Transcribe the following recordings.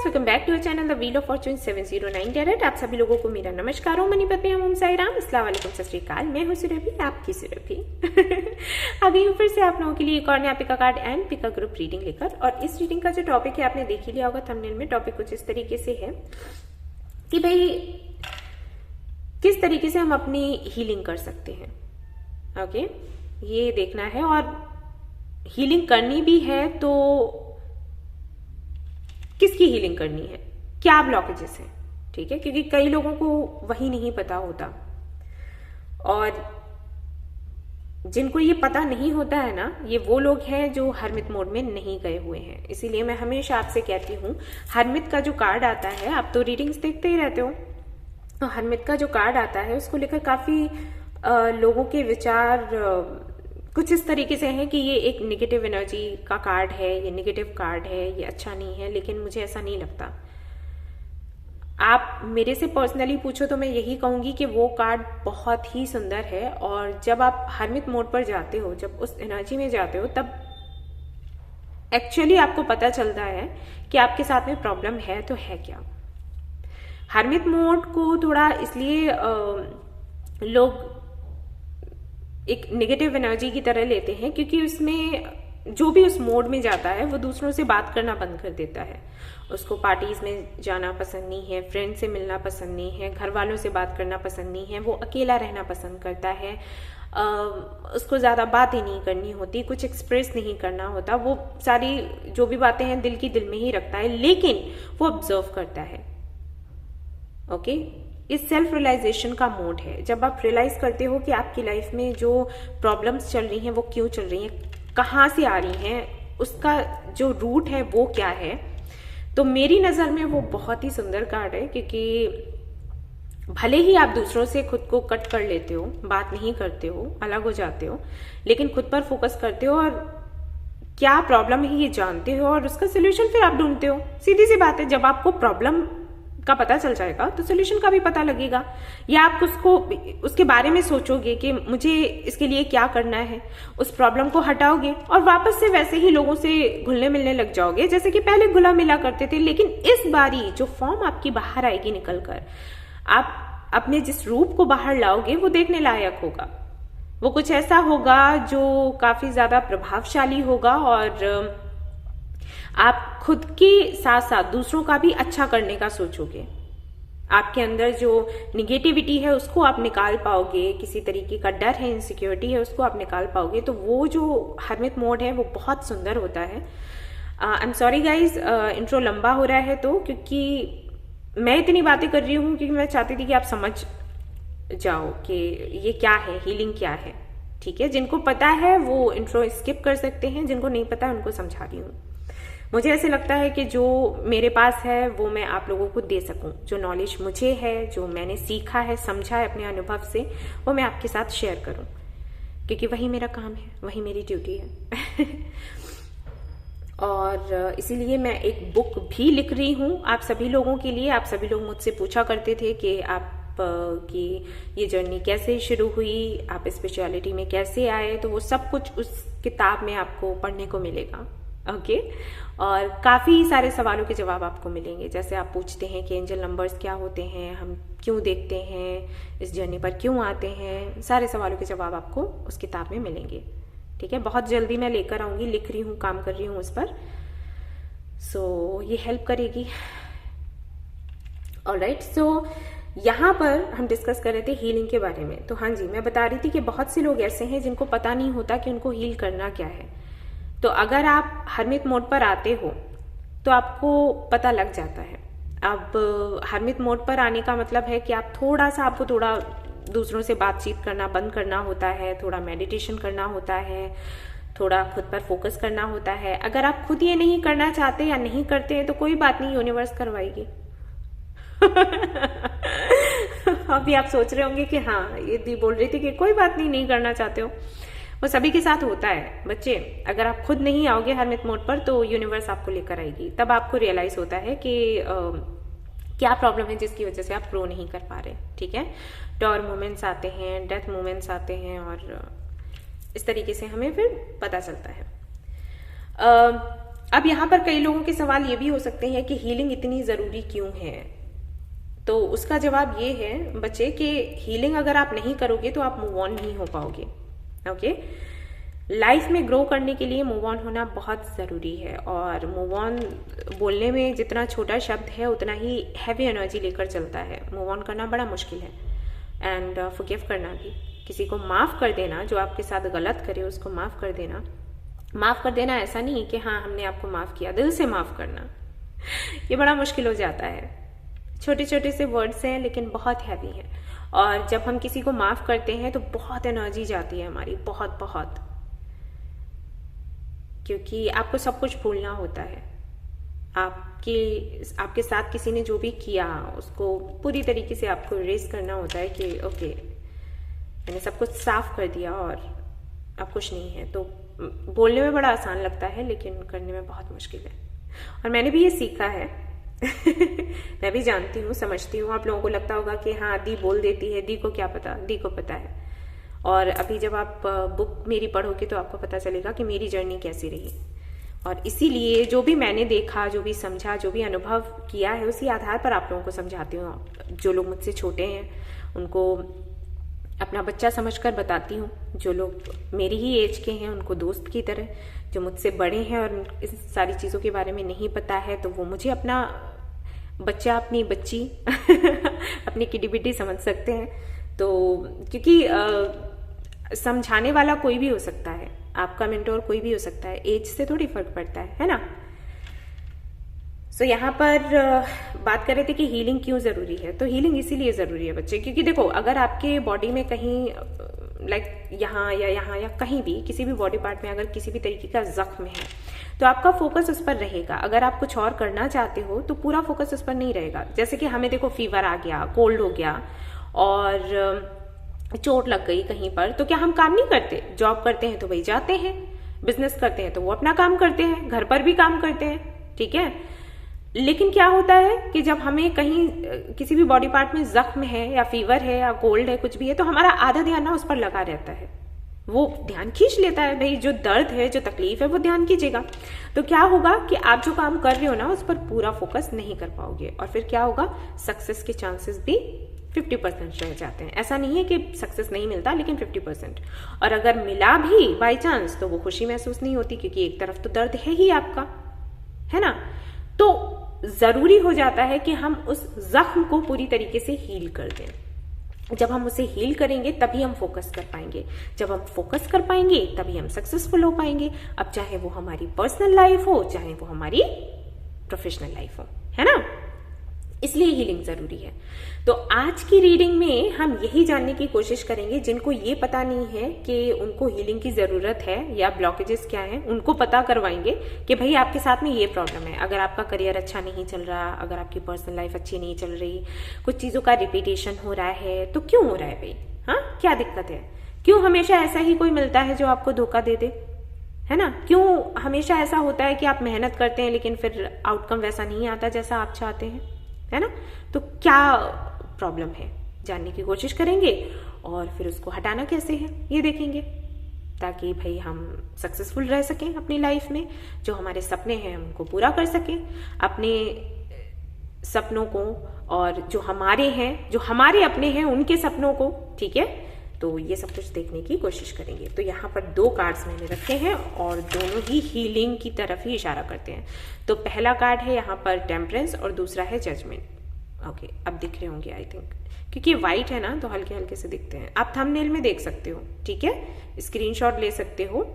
Welcome back to our channel the wheel of fortune 709 carat. आप सभी लोगों को मेरा नमस्कार। ओम मनीपत में हम साई राम, अस्सलाम वालेकुम, सत श्री अकाल। मैं हूं सुरभि, आपकी सुरभि। आ गई हूं फिर से आप लोगों के लिए एक और नया pick a card and pick a group reading लेकर। और इस रीडिंग का जो टॉपिक है आपने देख ही लिया होगा थंबनेल में। टॉपिक कुछ इस तरीके से है कि भाई किस तरीके से हम अपनी हीलिंग कर सकते हैं। ओके, ये देखना है। और हीलिंग करनी भी है तो किसकी हीलिंग करनी है, क्या ब्लॉकेजेस हैं, ठीक है, क्योंकि कई लोगों को वही नहीं पता होता। और जिनको ये पता नहीं होता है ना, ये वो लोग हैं जो हरमित मोड में नहीं गए हुए हैं। इसीलिए मैं हमेशा आपसे कहती हूँ, हरमित का जो कार्ड आता है, आप तो रीडिंग्स देखते ही रहते हो, तो हरमित का जो कार्ड आता है उसको लेकर काफी लोगों के विचार कुछ इस तरीके से है कि ये एक नेगेटिव एनर्जी का कार्ड है, ये नेगेटिव कार्ड है, ये अच्छा नहीं है। लेकिन मुझे ऐसा नहीं लगता। आप मेरे से पर्सनली पूछो तो मैं यही कहूंगी कि वो कार्ड बहुत ही सुंदर है। और जब आप हरमित मोड पर जाते हो, जब उस एनर्जी में जाते हो, तब एक्चुअली आपको पता चलता है कि आपके साथ में प्रॉब्लम है तो है क्या। हरमित मोड को थोड़ा इसलिए लोग एक नेगेटिव एनर्जी की तरह लेते हैं क्योंकि उसमें जो भी उस मोड में जाता है वो दूसरों से बात करना बंद कर देता है। उसको पार्टीज में जाना पसंद नहीं है, फ्रेंड से मिलना पसंद नहीं है, घर वालों से बात करना पसंद नहीं है, वो अकेला रहना पसंद करता है। उसको ज्यादा बातें नहीं करनी होती, कुछ एक्सप्रेस नहीं करना होता। वो सारी जो भी बातें हैं दिल की दिल में ही रखता है, लेकिन वो ऑब्जर्व करता है। ओके, इस सेल्फ रियलाइजेशन का मोड है। जब आप रियलाइज करते हो कि आपकी लाइफ में जो प्रॉब्लम्स चल रही हैं वो क्यों चल रही हैं, कहाँ से आ रही हैं, उसका जो रूट है वो क्या है, तो मेरी नजर में वो बहुत ही सुंदर कार्ड है। क्योंकि भले ही आप दूसरों से खुद को कट कर लेते हो, बात नहीं करते हो, अलग हो जाते हो, लेकिन खुद पर फोकस करते हो और क्या प्रॉब्लम है ये जानते हो और उसका सोल्यूशन फिर आप ढूंढते हो। सीधी सी बात है, जब आपको प्रॉब्लम का पता चल जाएगा तो सोल्यूशन का भी पता लगेगा। या आप उसके बारे में सोचोगे कि मुझे इसके लिए क्या करना है, उस प्रॉब्लम को हटाओगे और वापस से वैसे ही लोगों से घुलने मिलने लग जाओगे जैसे कि पहले घुला मिला करते थे। लेकिन इस बारी जो फॉर्म आपकी बाहर आएगी निकलकर, आप अपने जिस रूप को बाहर लाओगे वो देखने लायक होगा। वो कुछ ऐसा होगा जो काफी ज्यादा प्रभावशाली होगा और आप खुद के साथ साथ दूसरों का भी अच्छा करने का सोचोगे। आपके अंदर जो निगेटिविटी है उसको आप निकाल पाओगे, किसी तरीके का डर है, इनसिक्योरिटी है, उसको आप निकाल पाओगे। तो वो जो हरमित मोड है वो बहुत सुंदर होता है। I am sorry guys, intro लंबा हो रहा है तो, क्योंकि मैं इतनी बातें कर रही हूँ क्योंकि मैं चाहती थी कि आप समझ जाओ कि ये क्या है, हीलिंग क्या है। ठीक है, जिनको पता है वो इंट्रो स्किप कर सकते हैं, जिनको नहीं पता उनको समझा रही हूँ। मुझे ऐसे लगता है कि जो मेरे पास है वो मैं आप लोगों को दे सकूं। जो नॉलेज मुझे है, जो मैंने सीखा है, समझा है अपने अनुभव से, वो मैं आपके साथ शेयर करूं, क्योंकि वही मेरा काम है, वही मेरी ड्यूटी है। और इसीलिए मैं एक बुक भी लिख रही हूं आप सभी लोगों के लिए। आप सभी लोग मुझसे पूछा करते थे कि आप की ये जर्नी कैसे शुरू हुई, आप स्पिरिचुअलिटी में कैसे आए, तो वो सब कुछ उस किताब में आपको पढ़ने को मिलेगा। ओके, और काफी सारे सवालों के जवाब आपको मिलेंगे। जैसे आप पूछते हैं कि एंजल नंबर्स क्या होते हैं, हम क्यों देखते हैं, इस जर्नी पर क्यों आते हैं, सारे सवालों के जवाब आपको उस किताब में मिलेंगे। ठीक है, बहुत जल्दी मैं लेकर आऊंगी, लिख रही हूँ, काम कर रही हूँ उस पर। सो ये हेल्प करेगी। ऑलराइट, सो यहाँ पर हम डिस्कस कर रहे थे हीलिंग के बारे में। तो हाँ जी, मैं बता रही थी कि बहुत से लोग ऐसे हैं जिनको पता नहीं होता कि उनको हील करना क्या है। तो अगर आप हरमित मोड पर आते हो तो आपको पता लग जाता है। अब हरमित मोड पर आने का मतलब है कि आपको थोड़ा दूसरों से बातचीत करना बंद करना होता है, थोड़ा मेडिटेशन करना होता है, थोड़ा खुद पर फोकस करना होता है। अगर आप खुद ये नहीं करना चाहते या नहीं करते हैं तो कोई बात नहीं, यूनिवर्स करवाएगी। अभी आप सोच रहे होंगे कि हाँ, ये दी बोल रही थी कि कोई बात नहीं, नहीं करना चाहते हो। वो सभी के साथ होता है बच्चे। अगर आप खुद नहीं आओगे हरमित मोड पर तो यूनिवर्स आपको लेकर आएगी। तब आपको रियलाइज होता है कि क्या प्रॉब्लम है जिसकी वजह से आप ग्रो नहीं कर पा रहे। ठीक है, टॉर मोमेंट्स आते हैं, डेथ मोमेंट्स आते हैं और इस तरीके से हमें फिर पता चलता है। अब यहाँ पर कई लोगों के सवाल ये भी हो सकते हैं कि हीलिंग इतनी ज़रूरी क्यों है। तो उसका जवाब ये है बच्चे कि हीलिंग अगर आप नहीं करोगे तो आप मूव ऑन नहीं हो पाओगे। ओके, लाइफ में ग्रो करने के लिए मूव ऑन होना बहुत ज़रूरी है, और मूव ऑन बोलने में जितना छोटा शब्द है उतना ही हैवी एनर्जी लेकर चलता है। मूव ऑन करना बड़ा मुश्किल है, एंड फॉरगिव करना भी, किसी को माफ़ कर देना, जो आपके साथ गलत करे उसको माफ़ कर देना। माफ़ कर देना ऐसा नहीं कि हाँ हमने आपको माफ़ किया, दिल से माफ़ करना ये बड़ा मुश्किल हो जाता है। छोटे छोटे से वर्ड्स हैं लेकिन बहुत हैवी हैं, और जब हम किसी को माफ़ करते हैं तो बहुत एनर्जी जाती है हमारी, बहुत बहुत, क्योंकि आपको सब कुछ भूलना होता है। आपके साथ किसी ने जो भी किया उसको पूरी तरीके से आपको इरेज करना होता है कि ओके मैंने सब कुछ साफ कर दिया और अब कुछ नहीं है। तो बोलने में बड़ा आसान लगता है लेकिन करने में बहुत मुश्किल है, और मैंने भी ये सीखा है मैं भी जानती हूँ, समझती हूँ। आप लोगों को लगता होगा कि हाँ दी बोल देती है, दी को क्या पता, दी को पता है। और अभी जब आप बुक मेरी पढ़ोगे तो आपको पता चलेगा कि मेरी जर्नी कैसी रही, और इसीलिए जो भी मैंने देखा, जो भी समझा, जो भी अनुभव किया है उसी आधार पर आप लोगों को समझाती हूँ। जो लोग मुझसे छोटे हैं उनको अपना बच्चा समझकर बताती हूँ, जो लोग मेरी ही एज के हैं उनको दोस्त की तरह, जो मुझसे बड़े हैं और इस सारी चीज़ों के बारे में नहीं पता है तो वो मुझे अपना बच्चा, अपनी बच्ची अपनी किडी बिड्डी समझ सकते हैं। तो क्योंकि समझाने वाला कोई भी हो सकता है, आपका मेंटोर कोई भी हो सकता है, एज से थोड़ी फर्क पड़ता है ना। सो यहाँ पर बात कर रहे थे कि हीलिंग क्यों ज़रूरी है। तो हीलिंग इसीलिए ज़रूरी है बच्चे, क्योंकि देखो अगर आपके बॉडी में कहीं लाइक यहाँ या कहीं भी किसी भी बॉडी पार्ट में अगर किसी भी तरीके का जख्म है तो आपका फोकस उस पर रहेगा। अगर आप कुछ और करना चाहते हो तो पूरा फोकस उस पर नहीं रहेगा। जैसे कि हमें देखो फीवर आ गया, कोल्ड हो गया और चोट लग गई कहीं पर, तो क्या हम काम नहीं करते? जॉब करते हैं तो वही जाते हैं, बिजनेस करते हैं तो वो अपना काम करते हैं, घर पर भी काम करते हैं, ठीक है। लेकिन क्या होता है कि जब हमें कहीं किसी भी बॉडी पार्ट में जख्म है या फीवर है या कोल्ड है, कुछ भी है, तो हमारा आधा ध्यान ना उस पर लगा रहता है, वो ध्यान खींच लेता है। भाई जो दर्द है, जो तकलीफ है, वो ध्यान खींचेगा। तो क्या होगा कि आप जो काम कर रहे हो ना उस पर पूरा फोकस नहीं कर पाओगे, और फिर क्या होगा, सक्सेस के चांसेस भी 50% रह जाते हैं। ऐसा नहीं है कि सक्सेस नहीं मिलता, लेकिन 50%। और अगर मिला भी बाई चांस तो वो खुशी महसूस नहीं होती, क्योंकि एक तरफ तो दर्द है ही आपका, है ना। तो जरूरी हो जाता है कि हम उस जख्म को पूरी तरीके से हील कर दें। जब हम उसे हील करेंगे तभी हम फोकस कर पाएंगे, जब हम फोकस कर पाएंगे तभी हम सक्सेसफुल हो पाएंगे। अब चाहे वो हमारी पर्सनल लाइफ हो, चाहे वो हमारी प्रोफेशनल लाइफ हो, है ना। इसलिए हीलिंग जरूरी है। तो आज की रीडिंग में हम यही जानने की कोशिश करेंगे, जिनको ये पता नहीं है कि उनको हीलिंग की जरूरत है या ब्लॉकेजेस क्या हैं, उनको पता करवाएंगे कि भाई आपके साथ में ये प्रॉब्लम है। अगर आपका करियर अच्छा नहीं चल रहा, अगर आपकी पर्सनल लाइफ अच्छी नहीं चल रही, कुछ चीजों का रिपीटेशन हो रहा है, तो क्यों हो रहा है भाई? हाँ, क्या दिक्कत है? क्यों हमेशा ऐसा ही कोई मिलता है जो आपको धोखा दे दे, है ना। क्यों हमेशा ऐसा होता है कि आप मेहनत करते हैं लेकिन फिर आउटकम वैसा नहीं आता जैसा आप चाहते हैं, है ना। तो क्या प्रॉब्लम है, जानने की कोशिश करेंगे, और फिर उसको हटाना कैसे है ये देखेंगे, ताकि भाई हम सक्सेसफुल रह सकें अपनी लाइफ में। जो हमारे सपने हैं उनको पूरा कर सकें, अपने सपनों को, और जो हमारे हैं, जो हमारे अपने हैं, उनके सपनों को, ठीक है। तो ये सब कुछ देखने की कोशिश करेंगे। तो यहाँ पर 2 कार्ड्स मैंने रखे हैं और दोनों ही हीलिंग की तरफ ही इशारा करते हैं। तो पहला कार्ड है यहाँ पर टेम्परेंस और दूसरा है जजमेंट। ओके, अब दिख रहे होंगे आई थिंक, क्योंकि वाइट है ना तो हल्के हल्के से दिखते हैं। आप थंबनेल में देख सकते हो, ठीक है, स्क्रीनशॉट ले सकते हो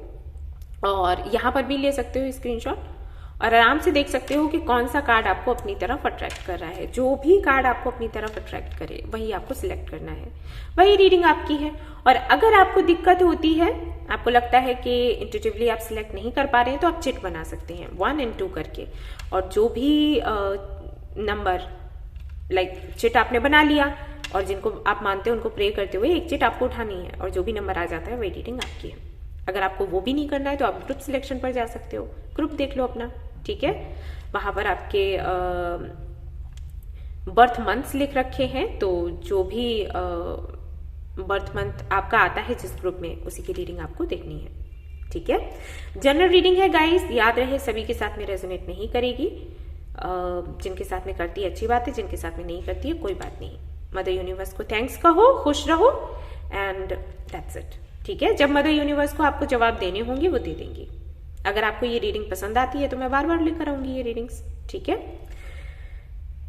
और यहाँ पर भी ले सकते हो स्क्रीनशॉट, और आराम से देख सकते हो कि कौन सा कार्ड आपको अपनी तरफ अट्रैक्ट कर रहा है। जो भी कार्ड आपको अपनी तरफ अट्रैक्ट करे वही आपको सिलेक्ट करना है, वही रीडिंग आपकी है। और अगर आपको दिक्कत होती है, आपको लगता है कि इंट्यूटिवली आप सिलेक्ट नहीं कर पा रहे हैं, तो आप चिट बना सकते हैं 1 और 2 करके, और जो भी नंबर लाइक चिट आपने बना लिया और जिनको आप मानते हो उनको प्रे करते हुए एक चिट आपको उठानी है, और जो भी नंबर आ जाता है वही रीडिंग आपकी है। अगर आपको वो भी नहीं करना है तो आप ग्रुप सिलेक्शन पर जा सकते हो, ग्रुप देख लो अपना, ठीक है। वहां पर आपके बर्थ मंथ्स लिख रखे हैं, तो जो भी बर्थ मंथ आपका आता है जिस ग्रुप में, उसी की रीडिंग आपको देखनी है। ठीक है। जनरल रीडिंग है गाइस, याद रहे सभी के साथ में रेजोनेट नहीं करेगी। जिनके साथ में करती है अच्छी बात है, जिनके साथ में नहीं करती है कोई बात नहीं। मदर यूनिवर्स को थैंक्स कहो, खुश रहो एंड दैट्स इट। ठीक है, जब मदर यूनिवर्स को आपको जवाब देने होंगे वो दे देंगी। अगर आपको ये रीडिंग पसंद आती है तो मैं बार बार लेकर आऊंगी ये रीडिंग्स। ठीक है,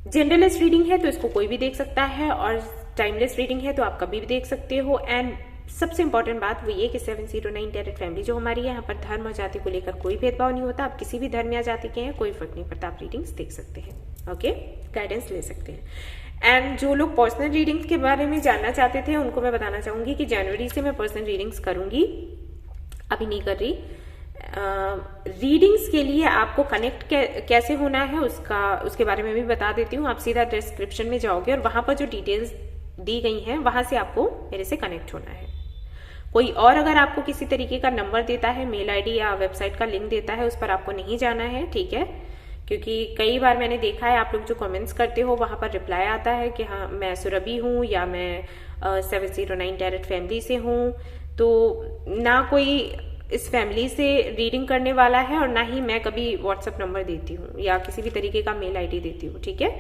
जनरलिस्ट रीडिंग है तो इसको कोई भी देख सकता है, और टाइमलेस रीडिंग है तो आप कभी भी देख सकते हो। एंड सबसे इंपॉर्टेंट बात वो ये कि 709 टैरेट फैमिली जो हमारी है, यहाँ पर धर्म और जाति को लेकर कोई भेदभाव नहीं होता। आप किसी भी धर्म या जाति के हैं, कोई फर्क नहीं पड़ता, आप रीडिंग्स देख सकते हैं। ओके, गाइडेंस ले सकते हैं। एंड जो लोग पर्सनल रीडिंग्स के बारे में जानना चाहते थे उनको मैं बताना चाहूंगी कि जनवरी से मैं पर्सनल रीडिंग्स करूंगी, अभी नहीं कर रही। रीडिंग्स के लिए आपको कनेक्ट कैसे होना है उसके बारे में भी बता देती हूँ। आप सीधा डिस्क्रिप्शन में जाओगे और वहां पर जो डिटेल्स दी गई हैं वहां से आपको मेरे से कनेक्ट होना है। कोई और अगर आपको किसी तरीके का नंबर देता है, मेल आईडी या वेबसाइट का लिंक देता है, उस पर आपको नहीं जाना है। ठीक है, क्योंकि कई बार मैंने देखा है आप लोग जो कमेंट्स करते हो वहां पर रिप्लाई आता है कि हाँ मैं सुरभि हूँ या मैं 709 टैरेट फैमिली से हूँ। तो ना कोई इस फैमिली से रीडिंग करने वाला है और ना ही मैं कभी व्हाट्सएप नंबर देती हूँ या किसी भी तरीके का मेल आईडी देती हूँ। ठीक है,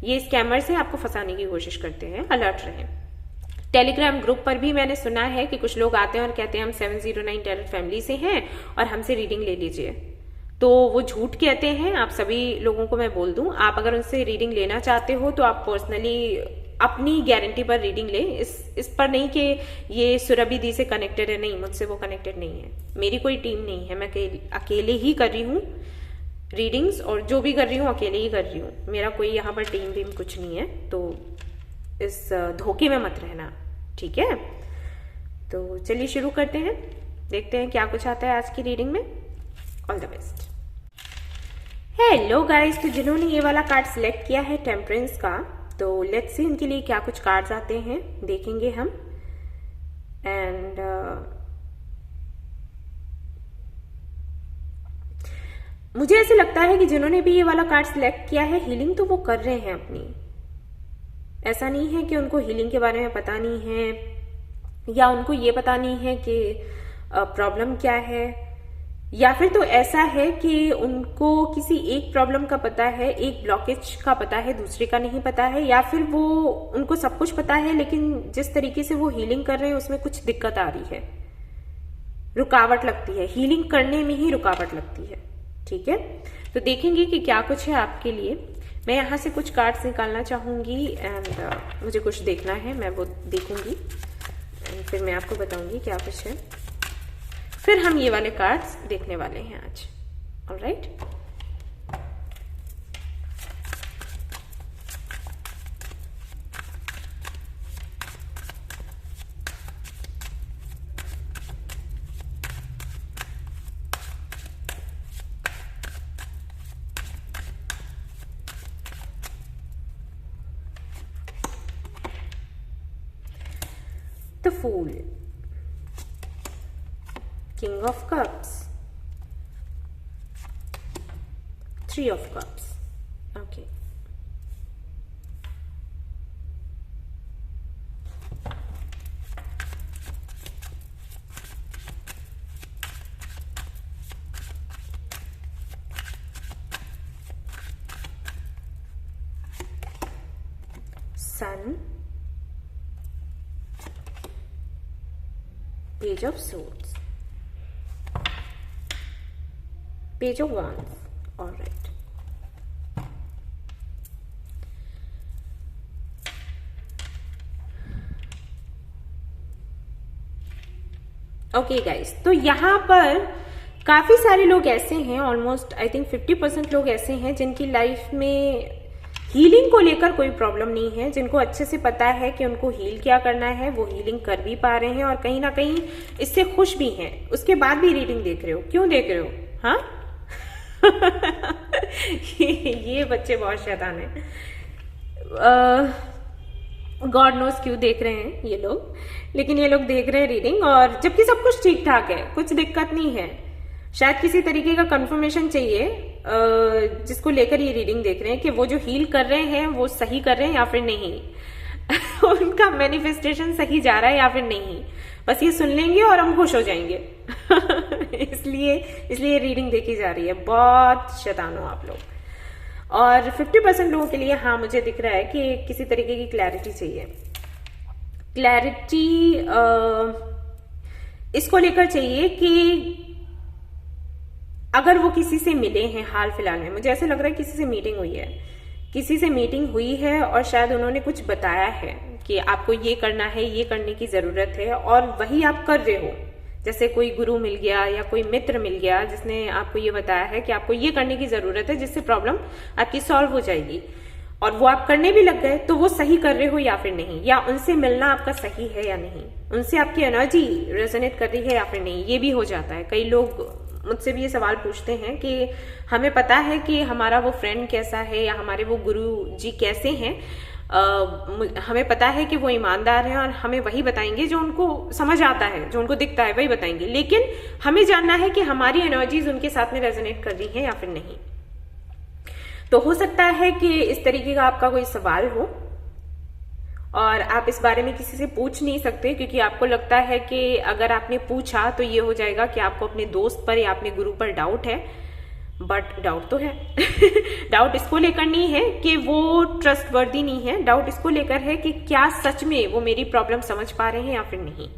ये स्कैमर से आपको फंसाने की कोशिश करते हैं, अलर्ट रहें। टेलीग्राम ग्रुप पर भी मैंने सुना है कि कुछ लोग आते हैं और कहते हैं हम 709 टैरेट फैमिली से हैं और हमसे रीडिंग ले लीजिए, तो वो झूठ कहते हैं। आप सभी लोगों को मैं बोल दूं, आप अगर उनसे रीडिंग लेना चाहते हो तो आप पर्सनली अपनी गारंटी पर रीडिंग ले, इस पर नहीं कि ये सुरभि दी से कनेक्टेड है। नहीं, मुझसे वो कनेक्टेड नहीं है, मेरी कोई टीम नहीं है, मैं अकेले ही कर रही हूँ रीडिंग्स, और जो भी कर रही हूँ अकेले ही कर रही हूँ। मेरा कोई यहाँ पर टीम वीम कुछ नहीं है, तो इस धोखे में मत रहना। ठीक है, तो चलिए शुरू करते हैं, देखते हैं क्या कुछ आता है आज की रीडिंग में। All the best. Hello guys, तो जिन्होंने ये वाला कार्ड सिलेक्ट किया है टेम्परेंस का, तो लेट्स सी इनके लिए क्या कुछ कार्ड्स आते हैं, देखेंगे हम। एंड मुझे ऐसे लगता है कि जिन्होंने भी ये वाला कार्ड सिलेक्ट किया है, हीलिंग तो वो कर रहे हैं अपनी। ऐसा नहीं है कि उनको हीलिंग के बारे में पता नहीं है या उनको ये पता नहीं है कि प्रॉब्लम क्या है, या फिर तो ऐसा है कि उनको किसी एक प्रॉब्लम का पता है, एक ब्लॉकेज का पता है, दूसरे का नहीं पता है, या फिर वो उनको सब कुछ पता है लेकिन जिस तरीके से वो हीलिंग कर रहे हैं उसमें कुछ दिक्कत आ रही है, रुकावट लगती है, हीलिंग करने में ही रुकावट लगती है। ठीक है, तो देखेंगे कि क्या कुछ है आपके लिए। मैं यहाँ से कुछ कार्ड्स निकालना चाहूंगी एंड मुझे कुछ देखना है, मैं वो देखूंगी एंड फिर मैं आपको बताऊंगी क्या कुछ है। फिर हम ये वाले कार्ड्स देखने वाले हैं आज। Alright, The Fool, King of Cups, Three of Cups. Okay. Sun, Page of Swords, Page of Wands. All right. Okay guys, तो यहाँ पर काफी सारे लोग ऐसे हैं, ऑलमोस्ट आई थिंक 50% लोग ऐसे हैं जिनकी लाइफ में हीलिंग को लेकर कोई प्रॉब्लम नहीं है, जिनको अच्छे से पता है कि उनको हील क्या करना है, वो हीलिंग कर भी पा रहे हैं और कहीं ना कहीं इससे खुश भी हैं। उसके बाद भी रीडिंग देख रहे हो, क्यों देख रहे हो? हाँ ये बच्चे बहुत शैतान हैं, गॉड नोस क्यों देख रहे हैं ये लोग, लेकिन ये लोग देख रहे हैं रीडिंग, और जबकि सब कुछ ठीक ठाक है, कुछ दिक्कत नहीं है। शायद किसी तरीके का कंफर्मेशन चाहिए जिसको लेकर ये रीडिंग देख रहे हैं कि वो जो हील कर रहे हैं वो सही कर रहे हैं या फिर नहीं उनका मैनिफेस्टेशन सही जा रहा है या फिर नहीं। बस ये सुन लेंगे और हम खुश हो जाएंगे। इसलिए इसलिए रीडिंग देखी जा रही है। बहुत शैतान हो आप लोग। और 50% लोगों के लिए हाँ मुझे दिख रहा है कि किसी तरीके की क्लैरिटी चाहिए। क्लैरिटी इसको लेकर चाहिए कि अगर वो किसी से मिले हैं हाल फिलहाल में, मुझे ऐसा लग रहा है किसी से मीटिंग हुई है, किसी से मीटिंग हुई है और शायद उन्होंने कुछ बताया है कि आपको ये करना है, ये करने की जरूरत है, और वही आप कर रहे हो। जैसे कोई गुरु मिल गया या कोई मित्र मिल गया जिसने आपको ये बताया है कि आपको ये करने की जरूरत है जिससे प्रॉब्लम आपकी सॉल्व हो जाएगी, और वो आप करने भी लग गए, तो वो सही कर रहे हो या फिर नहीं, या उनसे मिलना आपका सही है या नहीं, उनसे आपकी एनर्जी रेजोनेट कर रही है या फिर नहीं, ये भी हो जाता है। कई लोग मुझसे भी ये सवाल पूछते हैं कि हमें पता है कि हमारा वो फ्रेंड कैसा है या हमारे वो गुरु जी कैसे हैं, हमें पता है कि वो ईमानदार हैं और हमें वही बताएंगे जो उनको समझ आता है, जो उनको दिखता है वही बताएंगे, लेकिन हमें जानना है कि हमारी एनर्जीज उनके साथ में रेजोनेट कर रही है या फिर नहीं। तो हो सकता है कि इस तरीके का आपका कोई सवाल हो और आप इस बारे में किसी से पूछ नहीं सकते, क्योंकि आपको लगता है कि अगर आपने पूछा तो ये हो जाएगा कि आपको अपने दोस्त पर या अपने गुरु पर डाउट है। बट डाउट तो है डाउट इसको लेकर नहीं है कि वो ट्रस्ट वर्दी नहीं है, डाउट इसको लेकर है कि क्या सच में वो मेरी प्रॉब्लम समझ पा रहे हैं या फिर नहीं।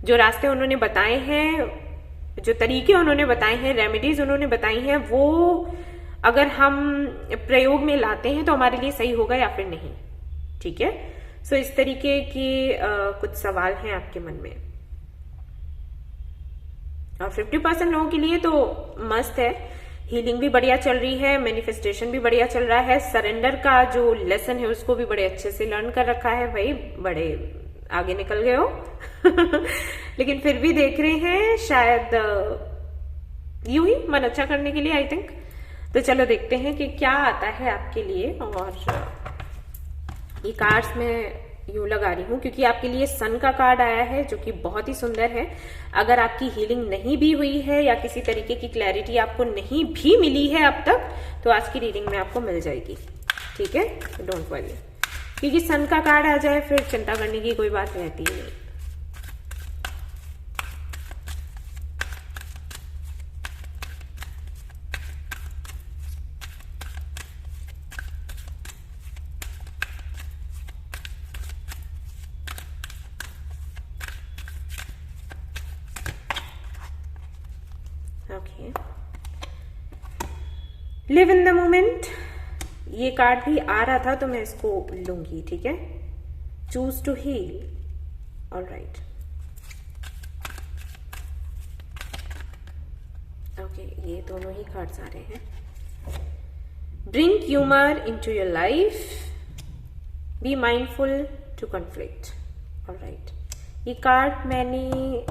जो रास्ते उन्होंने बताए हैं, जो तरीके उन्होंने बताए हैं, रेमेडीज उन्होंने बताई हैं, वो अगर हम प्रयोग में लाते हैं तो हमारे लिए सही होगा या फिर नहीं। ठीक है, सो इस तरीके के कुछ सवाल हैं आपके मन में। और 50% लोगों के लिए तो मस्त है, हीलिंग भी बढ़िया चल रही है, मैनिफेस्टेशन भी बढ़िया चल रहा है, सरेंडर का जो लेसन है उसको भी बड़े अच्छे से लर्न कर रखा है। भाई बड़े आगे निकल गए हो लेकिन फिर भी देख रहे हैं शायद यूं ही मन अच्छा करने के लिए, आई थिंक। तो चलो देखते हैं कि क्या आता है आपके लिए। और ये कार्ड्स मैं यूं लगा रही हूं क्योंकि आपके लिए सन का कार्ड आया है जो कि बहुत ही सुंदर है। अगर आपकी हीलिंग नहीं भी हुई है या किसी तरीके की क्लैरिटी आपको नहीं भी मिली है अब तक, तो आज की रीडिंग में आपको मिल जाएगी। ठीक है, डोंट वरी, क्योंकि सन का कार्ड आ जाए फिर चिंता करने की कोई बात रहती ही नहीं। Okay, live in the moment, ये कार्ड भी आ रहा था तो मैं इसको लूंगी। ठीक है, choose to heal, alright. Okay, ये दोनों ही कार्ड्स आ रहे हैं। Bring humour into your life, be mindful to conflict, alright. ये कार्ड मैंने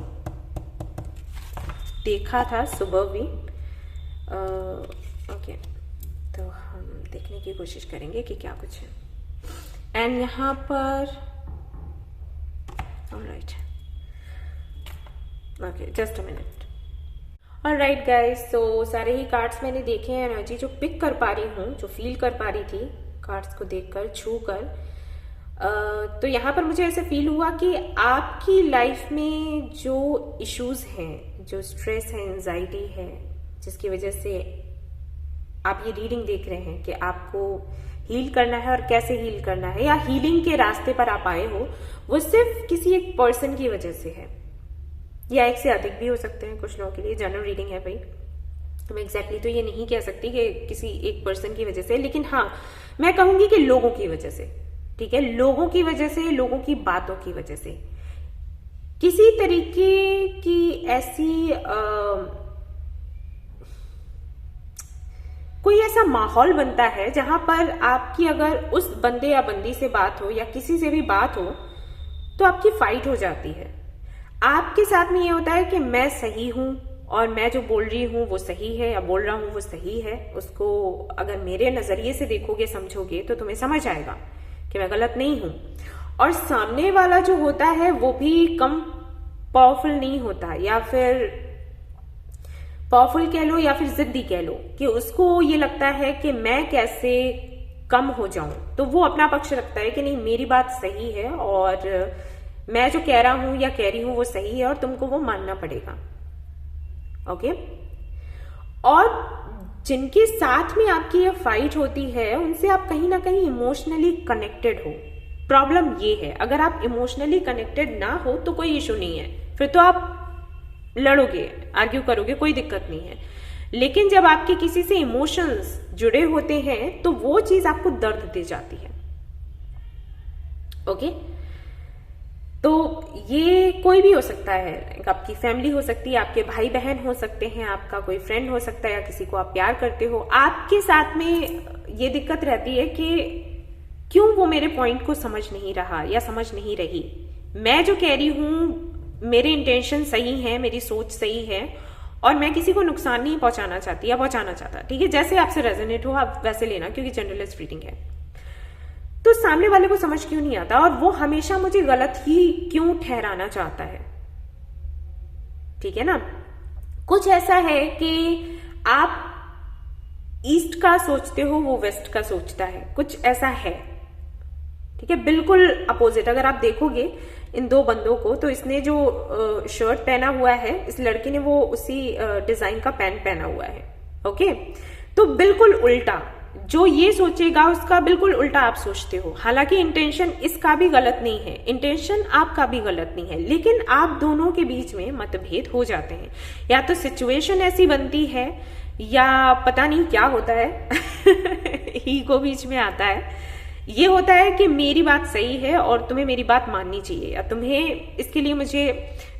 देखा था सुबह भी। ओके, तो हम देखने की कोशिश करेंगे कि क्या कुछ है। एंड यहाँ पर alright, okay, just a minute. Alright guys, तो सारे ही कार्ड्स मैंने देखे हैं। एनर्जी जो पिक कर पा रही हूँ, जो फील कर पा रही थी कार्ड्स को देखकर, छू कर, तो यहाँ पर मुझे ऐसा फील हुआ कि आपकी लाइफ में जो इश्यूज हैं, जो स्ट्रेस है, एंजाइटी है, जिसकी वजह से आप ये रीडिंग देख रहे हैं कि आपको हील करना है और कैसे हील करना है, या हीलिंग के रास्ते पर आप आए हो, वो सिर्फ किसी एक पर्सन की वजह से है, या एक से अधिक भी हो सकते हैं। कुछ लोगों के लिए जनरल रीडिंग है भाई, तो मैं एग्जैक्टली तो ये नहीं कह सकती कि किसी एक पर्सन की वजह से, लेकिन हाँ मैं कहूंगी कि लोगों की वजह से। ठीक है, लोगों की वजह से, लोगों की बातों की वजह से, किसी तरीके की ऐसी कोई ऐसा माहौल बनता है जहां पर आपकी अगर उस बंदे या बंदी से बात हो या किसी से भी बात हो तो आपकी फाइट हो जाती है। आपके साथ में ये होता है कि मैं सही हूं और मैं जो बोल रही हूं वो सही है, या बोल रहा हूं वो सही है। उसको अगर मेरे नजरिए से देखोगे, समझोगे, तो तुम्हें समझ आएगा कि मैं गलत नहीं हूं। और सामने वाला जो होता है वो भी कम पावरफुल नहीं होता, या फिर पावरफुल कह लो या फिर जिद्दी कह लो, कि उसको ये लगता है कि मैं कैसे कम हो जाऊं। तो वो अपना पक्ष रखता है कि नहीं, मेरी बात सही है और मैं जो कह रहा हूं या कह रही हूं वो सही है और तुमको वो मानना पड़ेगा। ओके? और जिनके साथ में आपकी ये फाइट होती है उनसे आप कहीं ना कहीं इमोशनली कनेक्टेड हो। प्रॉब्लम ये है, अगर आप इमोशनली कनेक्टेड ना हो तो कोई इशू नहीं है, फिर तो आप लड़ोगे, आर्ग्यू करोगे, कोई दिक्कत नहीं है। लेकिन जब आपके किसी से इमोशंस जुड़े होते हैं तो वो चीज आपको दर्द दे जाती है। ओके? तो ये कोई भी हो सकता है, आपकी फैमिली हो सकती है, आपके भाई बहन हो सकते हैं, आपका कोई फ्रेंड हो सकता है, या किसी को आप प्यार करते हो। आपके साथ में ये दिक्कत रहती है कि क्यों वो मेरे पॉइंट को समझ नहीं रहा या समझ नहीं रही। मैं जो कह रही हूं, मेरे इंटेंशन सही है, मेरी सोच सही है और मैं किसी को नुकसान नहीं पहुंचाना चाहती या पहुंचाना चाहता। ठीक है? जैसे आपसे रेजोनेट हो आप वैसे लेना, क्योंकि जनरलाइज्ड रीडिंग है। तो सामने वाले को समझ क्यों नहीं आता और वो हमेशा मुझे गलत ही क्यों ठहराना चाहता है? ठीक है ना? कुछ ऐसा है कि आप ईस्ट का सोचते हो, वो वेस्ट का सोचता है, कुछ ऐसा है। ठीक है? बिल्कुल अपोजिट। अगर आप देखोगे इन दो बंदों को, तो इसने जो शर्ट पहना हुआ है, इस लड़के ने वो उसी डिजाइन का पैंट पहना हुआ है। ओके? तो बिल्कुल उल्टा, जो ये सोचेगा उसका बिल्कुल उल्टा आप सोचते हो। हालांकि इंटेंशन इसका भी गलत नहीं है, इंटेंशन आपका भी गलत नहीं है, लेकिन आप दोनों के बीच में मतभेद हो जाते हैं। या तो सिचुएशन ऐसी बनती है या पता नहीं क्या होता है ईगो बीच में आता है। ये होता है कि मेरी बात सही है और तुम्हें मेरी बात माननी चाहिए, या तुम्हें इसके लिए मुझे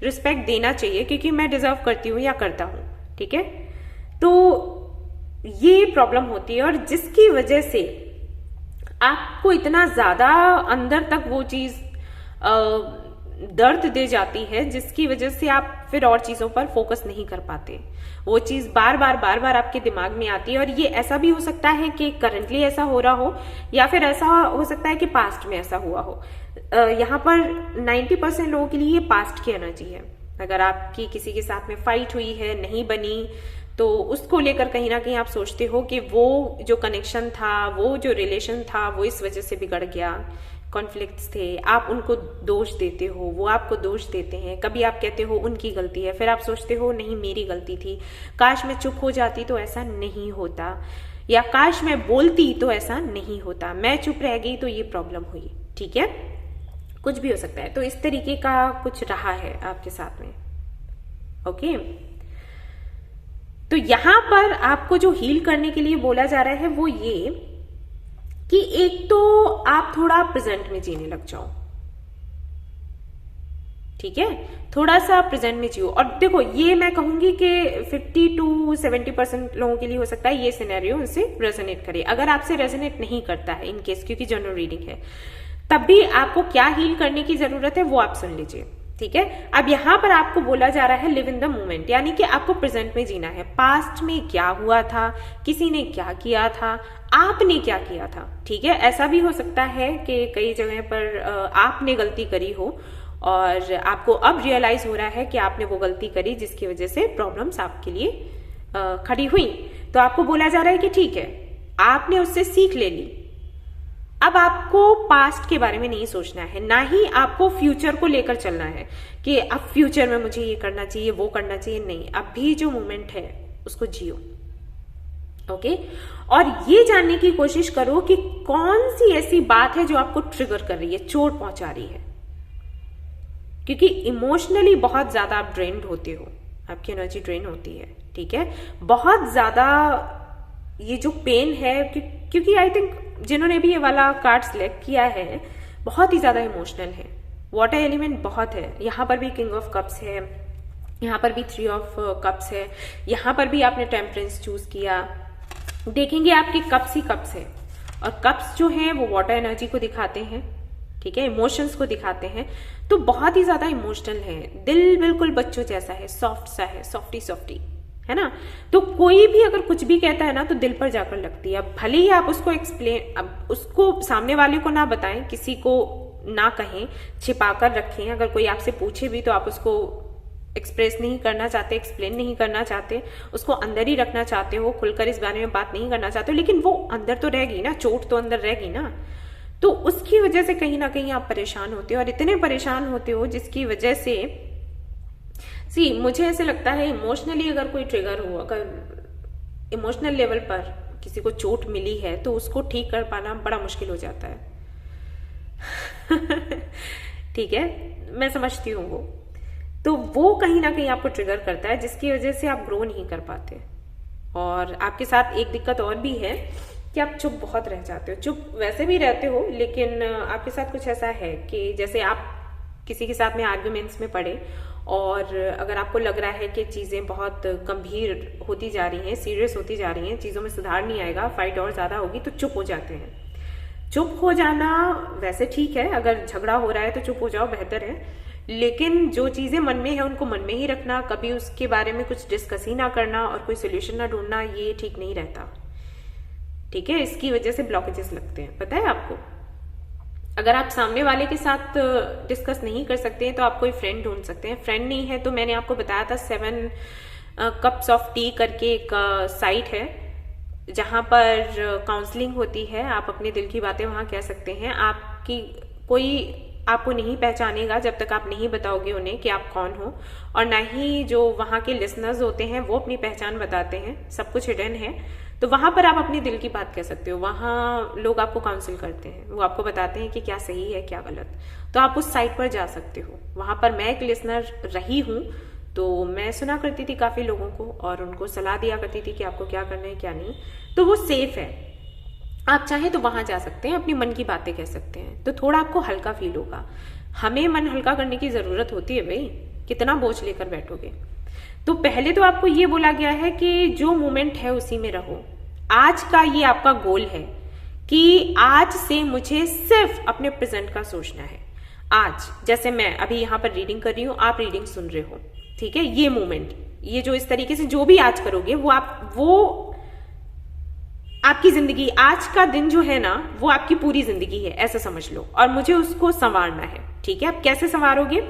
रिस्पेक्ट देना चाहिए क्योंकि मैं डिजर्व करती हूँ या करता हूँ। ठीक है? तो ये प्रॉब्लम होती है और जिसकी वजह से आपको इतना ज्यादा अंदर तक वो चीज दर्द दे जाती है, जिसकी वजह से आप फिर और चीजों पर फोकस नहीं कर पाते। वो चीज बार बार आपके दिमाग में आती है। और ये ऐसा भी हो सकता है कि करंटली ऐसा हो रहा हो, या फिर ऐसा हो सकता है कि पास्ट में ऐसा हुआ हो। यहाँ पर 90% लोगों के लिए ये पास्ट की एनर्जी है। अगर आपकी किसी के साथ में फाइट हुई है, नहीं बनी, तो उसको लेकर कहीं ना कहीं आप सोचते हो कि वो जो कनेक्शन था, वो जो रिलेशन था, वो इस वजह से बिगड़ गया, कॉन्फ्लिक्ट्स थे, आप उनको दोष देते हो, वो आपको दोष देते हैं। कभी आप कहते हो उनकी गलती है, फिर आप सोचते हो नहीं मेरी गलती थी, काश मैं चुप हो जाती तो ऐसा नहीं होता, या काश मैं बोलती तो ऐसा नहीं होता, मैं चुप रह गई तो ये प्रॉब्लम हुई। ठीक है? कुछ भी हो सकता है। तो इस तरीके का कुछ रहा है आपके साथ में। ओके? तो यहां पर आपको जो हील करने के लिए बोला जा रहा है वो ये कि एक तो आप थोड़ा प्रेजेंट में जीने लग जाओ। ठीक है? थोड़ा सा प्रेजेंट में जियो। और देखो, ये मैं कहूंगी कि 50 to 70% लोगों के लिए हो सकता है ये सिनेरियो उनसे रेजोनेट करे। अगर आपसे रेजोनेट नहीं करता है, इन केस, क्योंकि जनरल रीडिंग है, तब भी आपको क्या हील करने की जरूरत है वो आप सुन लीजिए। ठीक है? अब यहां पर आपको बोला जा रहा है लिव इन द मोमेंट, यानी कि आपको प्रेजेंट में जीना है। पास्ट में क्या हुआ था, किसी ने क्या किया था, आपने क्या किया था। ठीक है? ऐसा भी हो सकता है कि कई जगह पर आपने गलती करी हो और आपको अब रियलाइज हो रहा है कि आपने वो गलती करी जिसकी वजह से प्रॉब्लम्स आपके लिए खड़ी हुई। तो आपको बोला जा रहा है कि ठीक है, आपने उससे सीख ले ली। अब आपको पास्ट के बारे में नहीं सोचना है, ना ही आपको फ्यूचर को लेकर चलना है कि अब फ्यूचर में मुझे ये करना चाहिए, वो करना चाहिए। नहीं, अभी जो मोमेंट है उसको जियो। ओके? और ये जानने की कोशिश करो कि कौन सी ऐसी बात है जो आपको ट्रिगर कर रही है, चोट पहुंचा रही है। क्योंकि इमोशनली बहुत ज्यादा आप ड्रेन्ड होते हो, आपकी एनर्जी ड्रेन होती है। ठीक है? बहुत ज्यादा ये जो पेन है, क्योंकि आई थिंक जिन्होंने भी ये वाला कार्ड सिलेक्ट किया है बहुत ही ज्यादा इमोशनल है। वाटर एलिमेंट बहुत है। यहाँ पर भी किंग ऑफ कप्स है, यहाँ पर भी 3 ऑफ कप्स है, यहाँ पर भी आपने टेम्परेंस चूज किया। देखेंगे आपके कप्स ही कप्स है, और कप्स जो है वो वाटर एनर्जी को दिखाते हैं। ठीक है? इमोशंस को दिखाते हैं। तो बहुत ही ज्यादा इमोशनल है। दिल बिल्कुल बच्चों जैसा है, सॉफ्ट सा है, सॉफ्टी है ना। तो कोई भी अगर कुछ भी कहता है ना तो दिल पर जाकर लगती है। अब भले ही आप उसको अब उसको सामने वाले को ना बताएं, किसी को ना कहें, छिपा कर रखें। अगर कोई आपसे पूछे भी तो आप उसको एक्सप्रेस नहीं करना चाहते, एक्सप्लेन नहीं करना चाहते, उसको अंदर ही रखना चाहते हो, खुलकर इस बारे में बात नहीं करना चाहते हो, लेकिन वो अंदर तो रहेगी ना, चोट तो अंदर रहेगी ना। तो उसकी वजह से कहीं ना कहीं आप परेशान होते हो, और इतने परेशान होते हो जिसकी वजह से मुझे ऐसे लगता है इमोशनली अगर कोई ट्रिगर हो, अगर इमोशनल लेवल पर किसी को चोट मिली है तो उसको ठीक कर पाना बड़ा मुश्किल हो जाता है। ठीक है, मैं समझती हूँ वो, तो वो कहीं ना कहीं आपको ट्रिगर करता है जिसकी वजह से आप ग्रो नहीं कर पाते। और आपके साथ एक दिक्कत और भी है कि आप चुप बहुत रह जाते हो। चुप वैसे भी रहते हो, लेकिन आपके साथ कुछ ऐसा है कि जैसे आप किसी के साथ में आर्ग्यूमेंट्स में पड़े और अगर आपको लग रहा है कि चीजें बहुत गंभीर होती जा रही हैं, सीरियस होती जा रही हैं, चीजों में सुधार नहीं आएगा, फाइट और ज्यादा होगी, तो चुप हो जाते हैं। चुप हो जाना वैसे ठीक है, अगर झगड़ा हो रहा है तो चुप हो जाओ, बेहतर है, लेकिन जो चीजें मन में है उनको मन में ही रखना, कभी उसके बारे में कुछ डिस्कस ही ना करना और कोई सोल्यूशन ना ढूंढना, ये ठीक नहीं रहता। ठीक है, इसकी वजह से ब्लॉकेजेस लगते हैं, पता है आपको। अगर आप सामने वाले के साथ डिस्कस नहीं कर सकते हैं तो आप कोई फ्रेंड ढूंढ सकते हैं। फ्रेंड नहीं है तो मैंने आपको बताया था 7 कप्स ऑफ टी करके एक साइट है जहां पर काउंसलिंग होती है। आप अपने दिल की बातें वहां कह सकते हैं। आपकी कोई आपको नहीं पहचानेगा जब तक आप नहीं बताओगे उन्हें कि आप कौन हो, और ना ही जो वहां के लिसनर्स होते हैं वो अपनी पहचान बताते हैं, सब कुछ हिडन है। तो वहां पर आप अपने दिल की बात कह सकते हो। वहां लोग आपको काउंसिल करते हैं, वो आपको बताते हैं कि क्या सही है क्या गलत। तो आप उस साइट पर जा सकते हो। वहां पर मैं एक लिसनर रही हूं, तो मैं सुना करती थी काफी लोगों को और उनको सलाह दिया करती थी कि आपको क्या करना है क्या नहीं। तो वो सेफ है, आप चाहें तो वहां जा सकते हैं, अपनी मन की बातें कह सकते हैं, तो थोड़ा आपको हल्का फील होगा। हमें मन हल्का करने की जरूरत होती है भाई, कितना बोझ लेकर बैठोगे। तो पहले तो आपको ये बोला गया है कि जो मोमेंट है उसी में रहो। आज का ये आपका गोल है कि आज से मुझे सिर्फ अपने प्रेजेंट का सोचना है। आज जैसे मैं अभी यहां पर रीडिंग कर रही हूं, आप रीडिंग सुन रहे हो, ठीक है, ये मोमेंट, ये जो इस तरीके से जो भी आज करोगे वो आपकी जिंदगी, आज का दिन जो है ना वो आपकी पूरी जिंदगी है, ऐसा समझ लो, और मुझे उसको संवारना है। ठीक है, आप कैसे संवारोगे,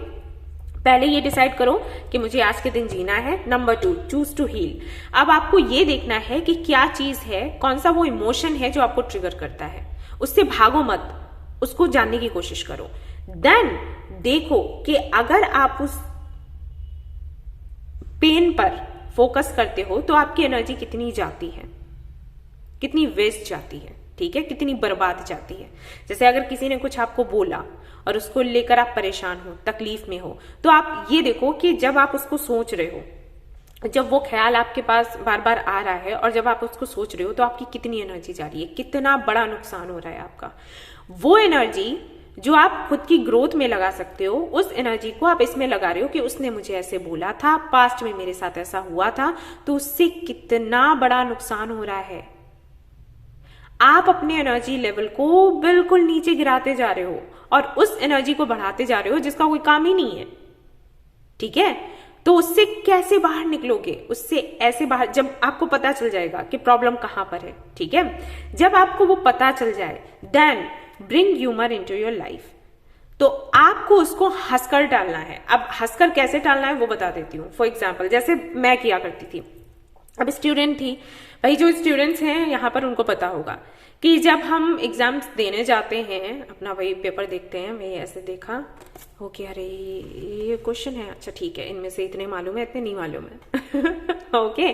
पहले ये डिसाइड करो कि मुझे आज के दिन जीना है। Number 2, choose to heal. अब आपको ये देखना है कि क्या चीज है, कौन सा वो इमोशन है जो आपको ट्रिगर करता है, उससे भागो मत, उसको जानने की कोशिश करो। देन देखो कि अगर आप उस पेन पर फोकस करते हो तो आपकी एनर्जी कितनी जाती है, कितनी वेस्ट जाती है, ठीक है, कितनी बर्बाद जाती है। जैसे अगर किसी ने कुछ आपको बोला और उसको लेकर आप परेशान हो, तकलीफ में हो, तो आप ये देखो कि जब आप उसको सोच रहे हो, जब वो ख्याल आपके पास बार बार आ रहा है और जब आप उसको सोच रहे हो तो आपकी कितनी एनर्जी जा रही है, कितना बड़ा नुकसान हो रहा है आपका। वो एनर्जी जो आप खुद की ग्रोथ में लगा सकते हो, उस एनर्जी को आप इसमें लगा रहे हो कि उसने मुझे ऐसे बोला था, पास्ट में मेरे साथ ऐसा हुआ था, तो उससे कितना बड़ा नुकसान हो रहा है। आप अपने एनर्जी लेवल को बिल्कुल नीचे गिराते जा रहे हो और उस एनर्जी को बढ़ाते जा रहे हो जिसका कोई काम ही नहीं है। ठीक है, तो उससे कैसे बाहर निकलोगे, उससे ऐसे बाहर जब आपको पता चल जाएगा कि प्रॉब्लम कहां पर है। ठीक है, जब आपको वो पता चल जाए, then bring humour into your life. तो आपको उसको हंसकर टालना है। अब हंसकर कैसे टालना है वो बता देती हूँ। फॉर एग्जाम्पल, जैसे मैं किया करती थी, अब स्टूडेंट थी भाई, जो स्टूडेंट्स हैं यहाँ पर उनको पता होगा कि जब हम एग्जाम्स देने जाते हैं, अपना वही पेपर देखते हैं, मैं ऐसे देखा ओके, अरे ये क्वेश्चन है, अच्छा ठीक है, इनमें से इतने मालूम है, इतने नहीं मालूम है। ओके,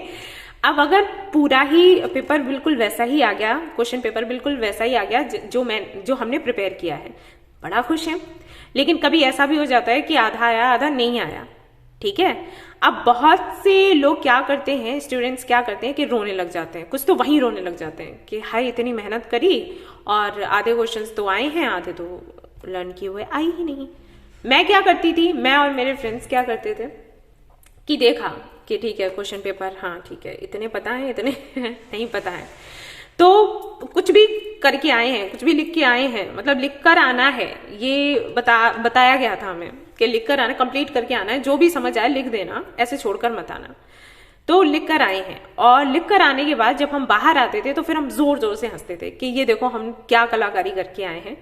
अब अगर पूरा ही पेपर बिल्कुल वैसा ही आ गया, क्वेश्चन पेपर बिल्कुल वैसा ही आ गया जो हमने प्रिपेयर किया है, बड़ा खुश है। लेकिन कभी ऐसा भी हो जाता है कि आधा आया आधा नहीं आया। ठीक है, अब बहुत से लोग क्या करते हैं, स्टूडेंट्स क्या करते हैं कि रोने लग जाते हैं, कुछ तो वहीं रोने लग जाते हैं कि हाय इतनी मेहनत करी और आधे क्वेश्चंस तो आए हैं, आधे तो लर्न किए हुए आई ही नहीं। मैं क्या करती थी, मैं और मेरे फ्रेंड्स क्या करते थे कि देखा कि ठीक है क्वेश्चन पेपर, हाँ ठीक है, इतने पता है, इतने नहीं पता है, तो कुछ भी करके आए हैं, कुछ भी लिख के आए हैं, मतलब लिख कर आना है, ये बताया गया था हमें कि लिख कर आना, कंप्लीट करके आना है, जो भी समझ आए लिख देना, ऐसे छोड़कर मत आना। तो लिख कर आए हैं, और लिख कर आने के बाद जब हम बाहर आते थे तो फिर हम जोर जोर से हंसते थे कि ये देखो हम क्या कलाकारी करके आए हैं।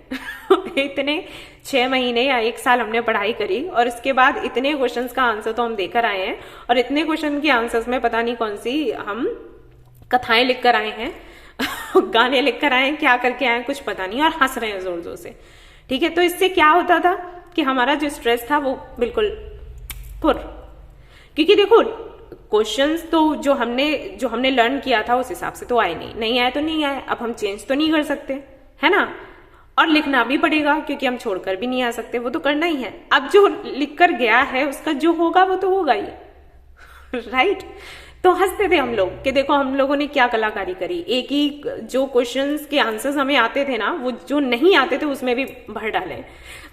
इतने 6 महीने या 1 साल हमने पढ़ाई करी और इसके बाद इतने क्वेश्चंस का आंसर तो हम देकर आए हैं, और इतने क्वेश्चन के आंसर्स में पता नहीं कौन सी हम कथाएं लिख कर आए हैं। गाने लिख कर आए, क्या करके आए कुछ पता नहीं, और हंस रहे हैं जोर जोर से। ठीक है, तो इससे क्या होता था कि हमारा जो स्ट्रेस था वो बिल्कुल पुर, क्योंकि देखो क्वेश्चंस तो जो हमने लर्न किया था उस हिसाब से तो आए नहीं आए तो नहीं आए, अब हम चेंज तो नहीं कर सकते, है ना। और लिखना भी पड़ेगा क्योंकि हम छोड़कर भी नहीं आ सकते, वो तो करना ही है। अब जो लिख कर गया है उसका जो होगा वो तो होगा ही राइट। तो हंसते थे हम लोग कि देखो हम लोगों ने क्या कलाकारी करी, एक ही जो क्वेश्चंस के आंसर्स हमें आते थे ना, वो जो नहीं आते थे उसमें भी भर डाले,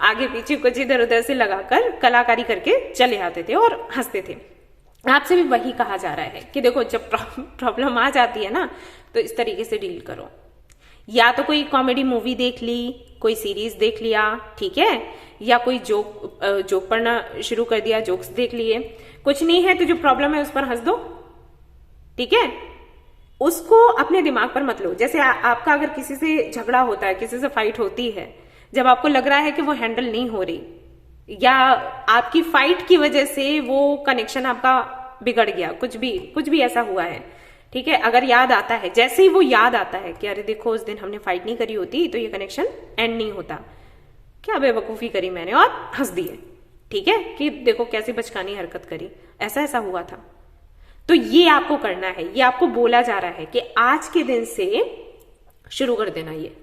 आगे पीछे कुछ इधर उधर से लगाकर कलाकारी करके चले आते थे और हंसते थे। आपसे भी वही कहा जा रहा है कि देखो जब प्रॉब्लम आ जाती है ना तो इस तरीके से डील करो, या तो कोई कॉमेडी मूवी देख ली, कोई सीरीज देख लिया, ठीक है, या कोई जोक पढ़ना शुरू कर दिया, जोक्स देख लिए। कुछ नहीं है तो जो प्रॉब्लम है उस पर हंस दो, ठीक है, उसको अपने दिमाग पर मत लो। जैसे आपका अगर किसी से झगड़ा होता है, किसी से फाइट होती है, जब आपको लग रहा है कि वो हैंडल नहीं हो रही या आपकी फाइट की वजह से वो कनेक्शन आपका बिगड़ गया, कुछ भी ऐसा हुआ है, ठीक है, अगर याद आता है, जैसे ही वो याद आता है कि अरे देखो उस दिन हमने फाइट नहीं करी होती तो ये कनेक्शन एंड नहीं होता, क्या बेवकूफी करी मैंने, और हंस दिए, ठीक है, कि देखो कैसी बचकानी हरकत करी, ऐसा हुआ था। तो ये आपको करना है, ये आपको बोला जा रहा है कि आज के दिन से शुरू कर देना ये,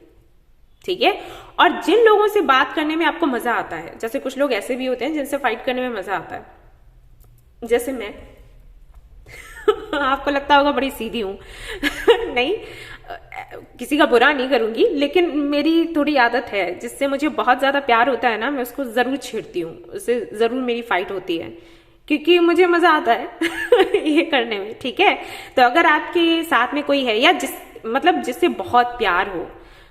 ठीक है। और जिन लोगों से बात करने में आपको मजा आता है, जैसे कुछ लोग ऐसे भी होते हैं जिनसे फाइट करने में मजा आता है, जैसे मैं आपको लगता होगा बड़ी सीधी हूं नहीं, किसी का बुरा नहीं करूंगी, लेकिन मेरी थोड़ी आदत है, जिससे मुझे बहुत ज्यादा प्यार होता है ना, मैं उसको जरूर छेड़ती हूँ, उससे जरूर मेरी फाइट होती है, क्योंकि मुझे मजा आता है ये करने में, ठीक है। तो अगर आपके साथ में कोई है या जिससे बहुत प्यार हो,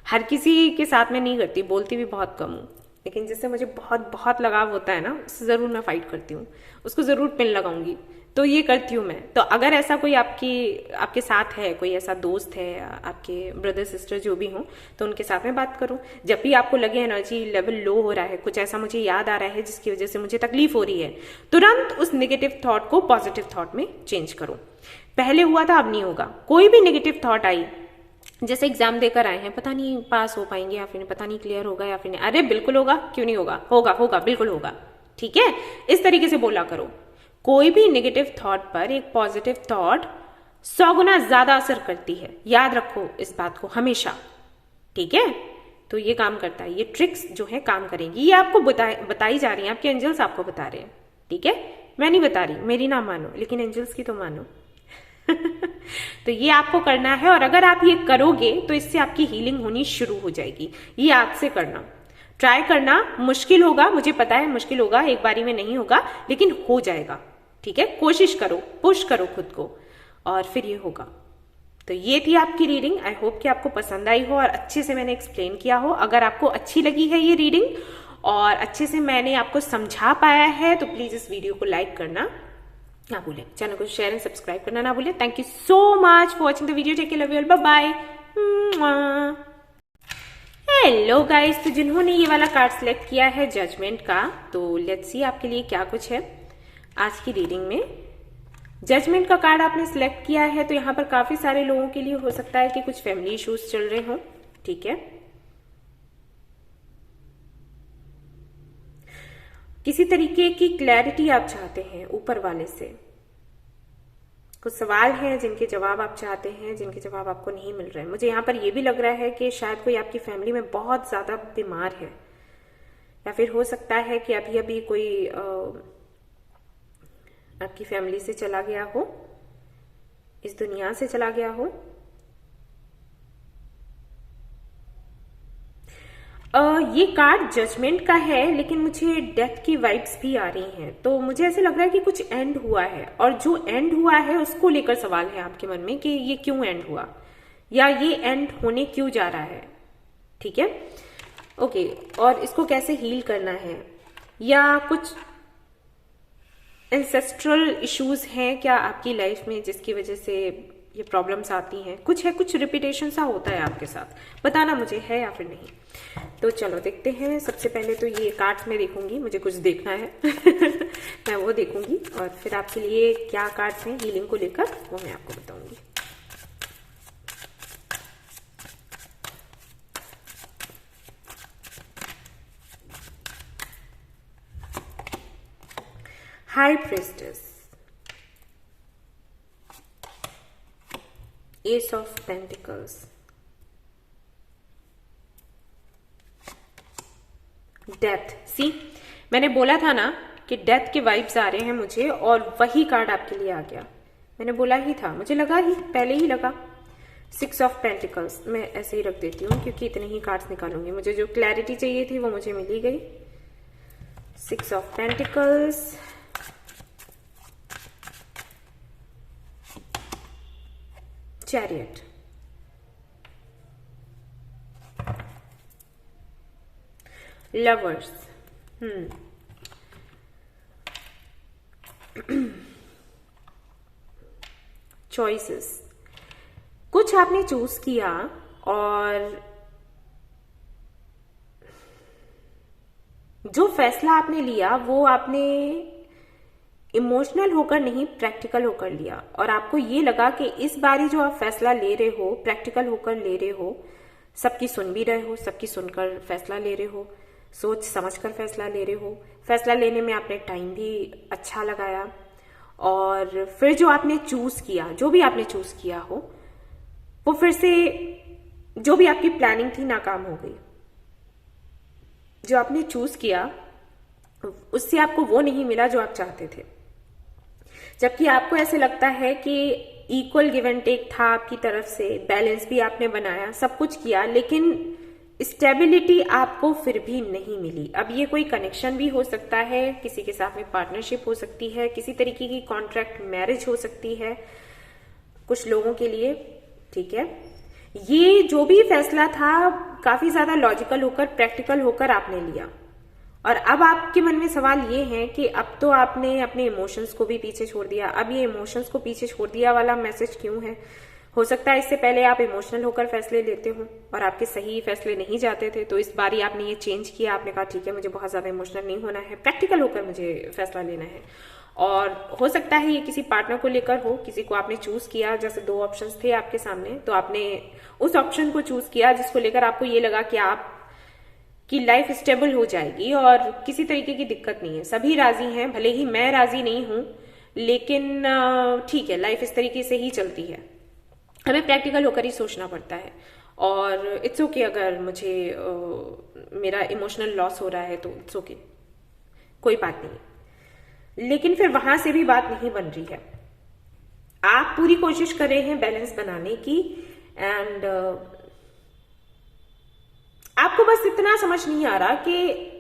हर किसी के साथ में नहीं करती, बोलती भी बहुत कम हूँ, लेकिन जिससे मुझे बहुत बहुत लगाव होता है ना, उससे जरूर मैं फाइट करती हूँ, उसको जरूर पिन लगाऊंगी, तो ये करती हूँ मैं। तो अगर ऐसा कोई आपके साथ है, कोई ऐसा दोस्त है, आपके ब्रदर सिस्टर जो भी हो, तो उनके साथ में बात करो। जब भी आपको लगे एनर्जी लेवल लो हो रहा है, कुछ ऐसा मुझे याद आ रहा है जिसकी वजह से मुझे तकलीफ हो रही है, तुरंत उस नेगेटिव थॉट को पॉजिटिव थॉट में चेंज करो। पहले हुआ था, अब नहीं होगा। कोई भी नेगेटिव थॉट आई, जैसे एग्जाम देकर आए हैं, पता नहीं पास हो पाएंगे या फिर पता नहीं क्लियर होगा या फिर नहीं, अरे बिल्कुल होगा, क्यों नहीं होगा, होगा बिल्कुल होगा, ठीक है, इस तरीके से बोला करो। कोई भी नेगेटिव थॉट पर एक पॉजिटिव थॉट 100 गुना ज्यादा असर करती है, याद रखो इस बात को हमेशा, ठीक है। तो ये काम करता है, ये ट्रिक्स जो है काम करेंगी, ये आपको बताई जा रही है, आपके एंजल्स आपको बता रहे हैं, ठीक है, मैं नहीं बता रही, मेरी ना मानो, लेकिन एंजल्स की तो मानो तो ये आपको करना है, और अगर आप ये करोगे तो इससे आपकी हीलिंग होनी शुरू हो जाएगी। ये आपसे करना, ट्राई करना, मुश्किल होगा, मुझे पता है मुश्किल होगा, एक बारी में नहीं होगा, लेकिन हो जाएगा, ठीक है। कोशिश करो, पुश करो खुद को, और फिर ये होगा। तो ये थी आपकी रीडिंग, आई होप कि आपको पसंद आई हो और अच्छे से मैंने एक्सप्लेन किया हो। अगर आपको अच्छी लगी है ये रीडिंग और अच्छे से मैंने आपको समझा पाया है, तो प्लीज इस वीडियो को लाइक करना ना भूलें, चैनल को शेयर एंड सब्सक्राइब करना ना भूलें। Thank you so much for watching the video, take care, love you all, bye bye. Hello guys, तो जिन्होंने ये वाला कार्ड सिलेक्ट किया है जजमेंट का, तो लेट्स सी आपके लिए क्या कुछ है आज की रीडिंग में। जजमेंट का कार्ड आपने सिलेक्ट किया है, तो यहाँ पर काफी सारे लोगों के लिए हो सकता है कि कुछ फैमिली इश्यूज चल रहे हों, ठीक है। किसी तरीके की क्लैरिटी आप चाहते हैं ऊपर वाले से, कुछ सवाल हैं जिनके जवाब आप चाहते हैं, जिनके जवाब आपको नहीं मिल रहे हैं। मुझे यहाँ पर यह भी लग रहा है कि शायद कोई आपकी फैमिली में बहुत ज्यादा बीमार है, या फिर हो सकता है कि अभी अभी कोई आपकी फैमिली से चला गया हो, इस दुनिया से चला गया हो। ये कार्ड जजमेंट का है, लेकिन मुझे डेथ की वाइब्स भी आ रही हैं, तो मुझे ऐसे लग रहा है कि कुछ एंड हुआ है, और जो एंड हुआ है उसको लेकर सवाल है आपके मन में कि ये क्यों एंड हुआ, या ये एंड होने क्यों जा रहा है, ठीक है, ओके। और इसको कैसे हील करना है, या कुछ एंसेस्ट्रल इश्यूज हैं क्या आपकी लाइफ में जिसकी वजह से ये प्रॉब्लम्स आती हैं, कुछ है, कुछ रिपीटेशन सा होता है आपके साथ, बताना मुझे है या फिर नहीं। तो चलो देखते हैं। सबसे पहले तो ये कार्ड्स में देखूंगी, मुझे कुछ देखना है मैं वो देखूंगी, और फिर आपके लिए क्या कार्ड्स हैं हीलिंग को लेकर वो मैं आपको बताऊंगी। High priestess, ace of pentacles, death. See, मैंने बोला था ना कि डेथ के वाइब्स आ रहे हैं मुझे, और वही कार्ड आपके लिए आ गया। मैंने बोला ही था, मुझे लगा ही, पहले ही लगा। 6 ऑफ पेंटिकल्स मैं ऐसे ही रख देती हूँ क्योंकि इतने ही कार्ड्स निकालूंगी, मुझे जो क्लैरिटी चाहिए थी वो मुझे मिल ही गई। 6 of pentacles, chariot, lovers, choices. कुछ आपने चूज किया और जो फैसला आपने लिया वो आपने इमोशनल होकर नहीं, प्रैक्टिकल होकर लिया, और आपको ये लगा कि इस बारी जो आप फैसला ले रहे हो प्रैक्टिकल होकर ले रहे हो, सबकी सुन भी रहे हो, सबकी सुनकर फैसला ले रहे हो, सोच समझकर फैसला ले रहे हो। फैसला लेने में आपने टाइम भी अच्छा लगाया, और फिर जो आपने चूज किया, जो भी आपने चूज किया हो, वो फिर से जो भी आपकी प्लानिंग थी नाकाम हो गई। जो आपने चूज किया उससे आपको वो नहीं मिला जो आप चाहते थे, जबकि आपको ऐसे लगता है कि इक्वल गिव एंड टेक था आपकी तरफ से, बैलेंस भी आपने बनाया, सब कुछ किया, लेकिन स्टेबिलिटी आपको फिर भी नहीं मिली। अब ये कोई कनेक्शन भी हो सकता है, किसी के साथ में पार्टनरशिप हो सकती है, किसी तरीके की कॉन्ट्रैक्ट मैरिज हो सकती है कुछ लोगों के लिए, ठीक है। ये जो भी फैसला था काफी ज्यादा लॉजिकल होकर, प्रैक्टिकल होकर आपने लिया, और अब आपके मन में सवाल ये है कि अब तो आपने अपने इमोशंस को भी पीछे छोड़ दिया। अब ये इमोशंस को पीछे छोड़ दिया वाला मैसेज क्यों है? हो सकता है इससे पहले आप इमोशनल होकर फैसले लेते हो और आपके सही फैसले नहीं जाते थे, तो इस बारी आपने ये चेंज किया, आपने कहा ठीक है मुझे बहुत ज्यादा इमोशनल नहीं होना है, प्रैक्टिकल होकर मुझे फैसला लेना है। और हो सकता है ये किसी पार्टनर को लेकर हो, किसी को आपने चूज किया, जैसे 2 ऑप्शंस थे आपके सामने, तो आपने उस ऑप्शन को चूज किया जिसको लेकर आपको ये लगा कि आप की लाइफ स्टेबल हो जाएगी और किसी तरीके की दिक्कत नहीं है, सभी राजी हैं, भले ही मैं राजी नहीं हूं, लेकिन ठीक है, लाइफ इस तरीके से ही चलती है, हमें प्रैक्टिकल होकर ही सोचना पड़ता है। और इट्स ओके अगर मुझे मेरा इमोशनल लॉस हो रहा है तो इट्स ओके, कोई बात नहीं। लेकिन फिर वहां से भी बात नहीं बन रही है, आप पूरी कोशिश कर रहे हैं बैलेंस बनाने की, एंड आपको बस इतना समझ नहीं आ रहा कि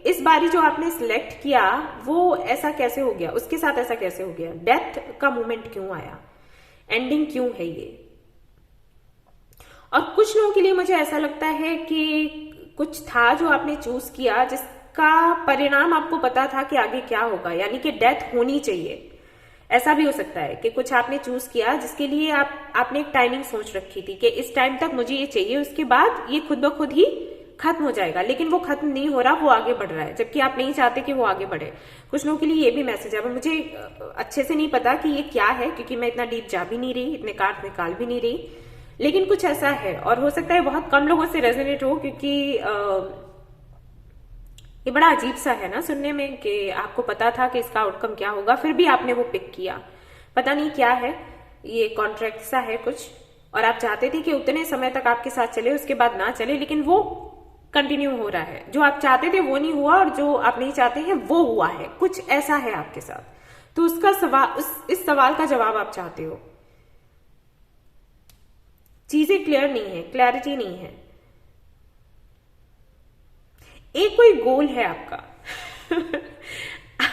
इस बारी जो आपने सिलेक्ट किया वो ऐसा कैसे हो गया, उसके साथ ऐसा कैसे हो गया, डेथ का मोमेंट क्यों आया, एंडिंग क्यों है ये। और कुछ लोगों के लिए मुझे ऐसा लगता है कि कुछ था जो आपने चूज किया जिसका परिणाम आपको पता था कि आगे क्या होगा, यानी कि डेथ होनी चाहिए। ऐसा भी हो सकता है कि कुछ आपने चूज किया जिसके लिए आपने एक टाइमिंग सोच रखी थी कि इस टाइम तक मुझे ये चाहिए, उसके बाद ये खुद ब खुद ही खत्म हो जाएगा, लेकिन वो खत्म नहीं हो रहा, वो आगे बढ़ रहा है, जबकि आप नहीं चाहते कि वो आगे बढ़े। कुछ लोगों के लिए ये भी मैसेज है, मुझे अच्छे से नहीं पता कि ये क्या है, क्योंकि मैं इतना डीप जा भी नहीं रही, इतने कार्ड निकाल भी नहीं रही, लेकिन कुछ ऐसा है। और हो सकता है बहुत कम लोगों से रेजोनेट हो, क्योंकि ये बड़ा अजीब सा है ना सुनने में कि आपको पता था कि इसका आउटकम क्या होगा, फिर भी आपने वो पिक किया। पता नहीं क्या है, ये कॉन्ट्रैक्ट सा है कुछ, और आप चाहते थे कि उतने समय तक आपके साथ चले, उसके बाद ना चले, लेकिन वो कंटिन्यू हो रहा है। जो आप चाहते थे वो नहीं हुआ, और जो आप नहीं चाहते हैं वो हुआ है, कुछ ऐसा है आपके साथ। तो उसका सवाल, इस सवाल का जवाब आप चाहते हो। चीजें क्लियर नहीं है, क्लैरिटी नहीं है, एक कोई गोल है आपका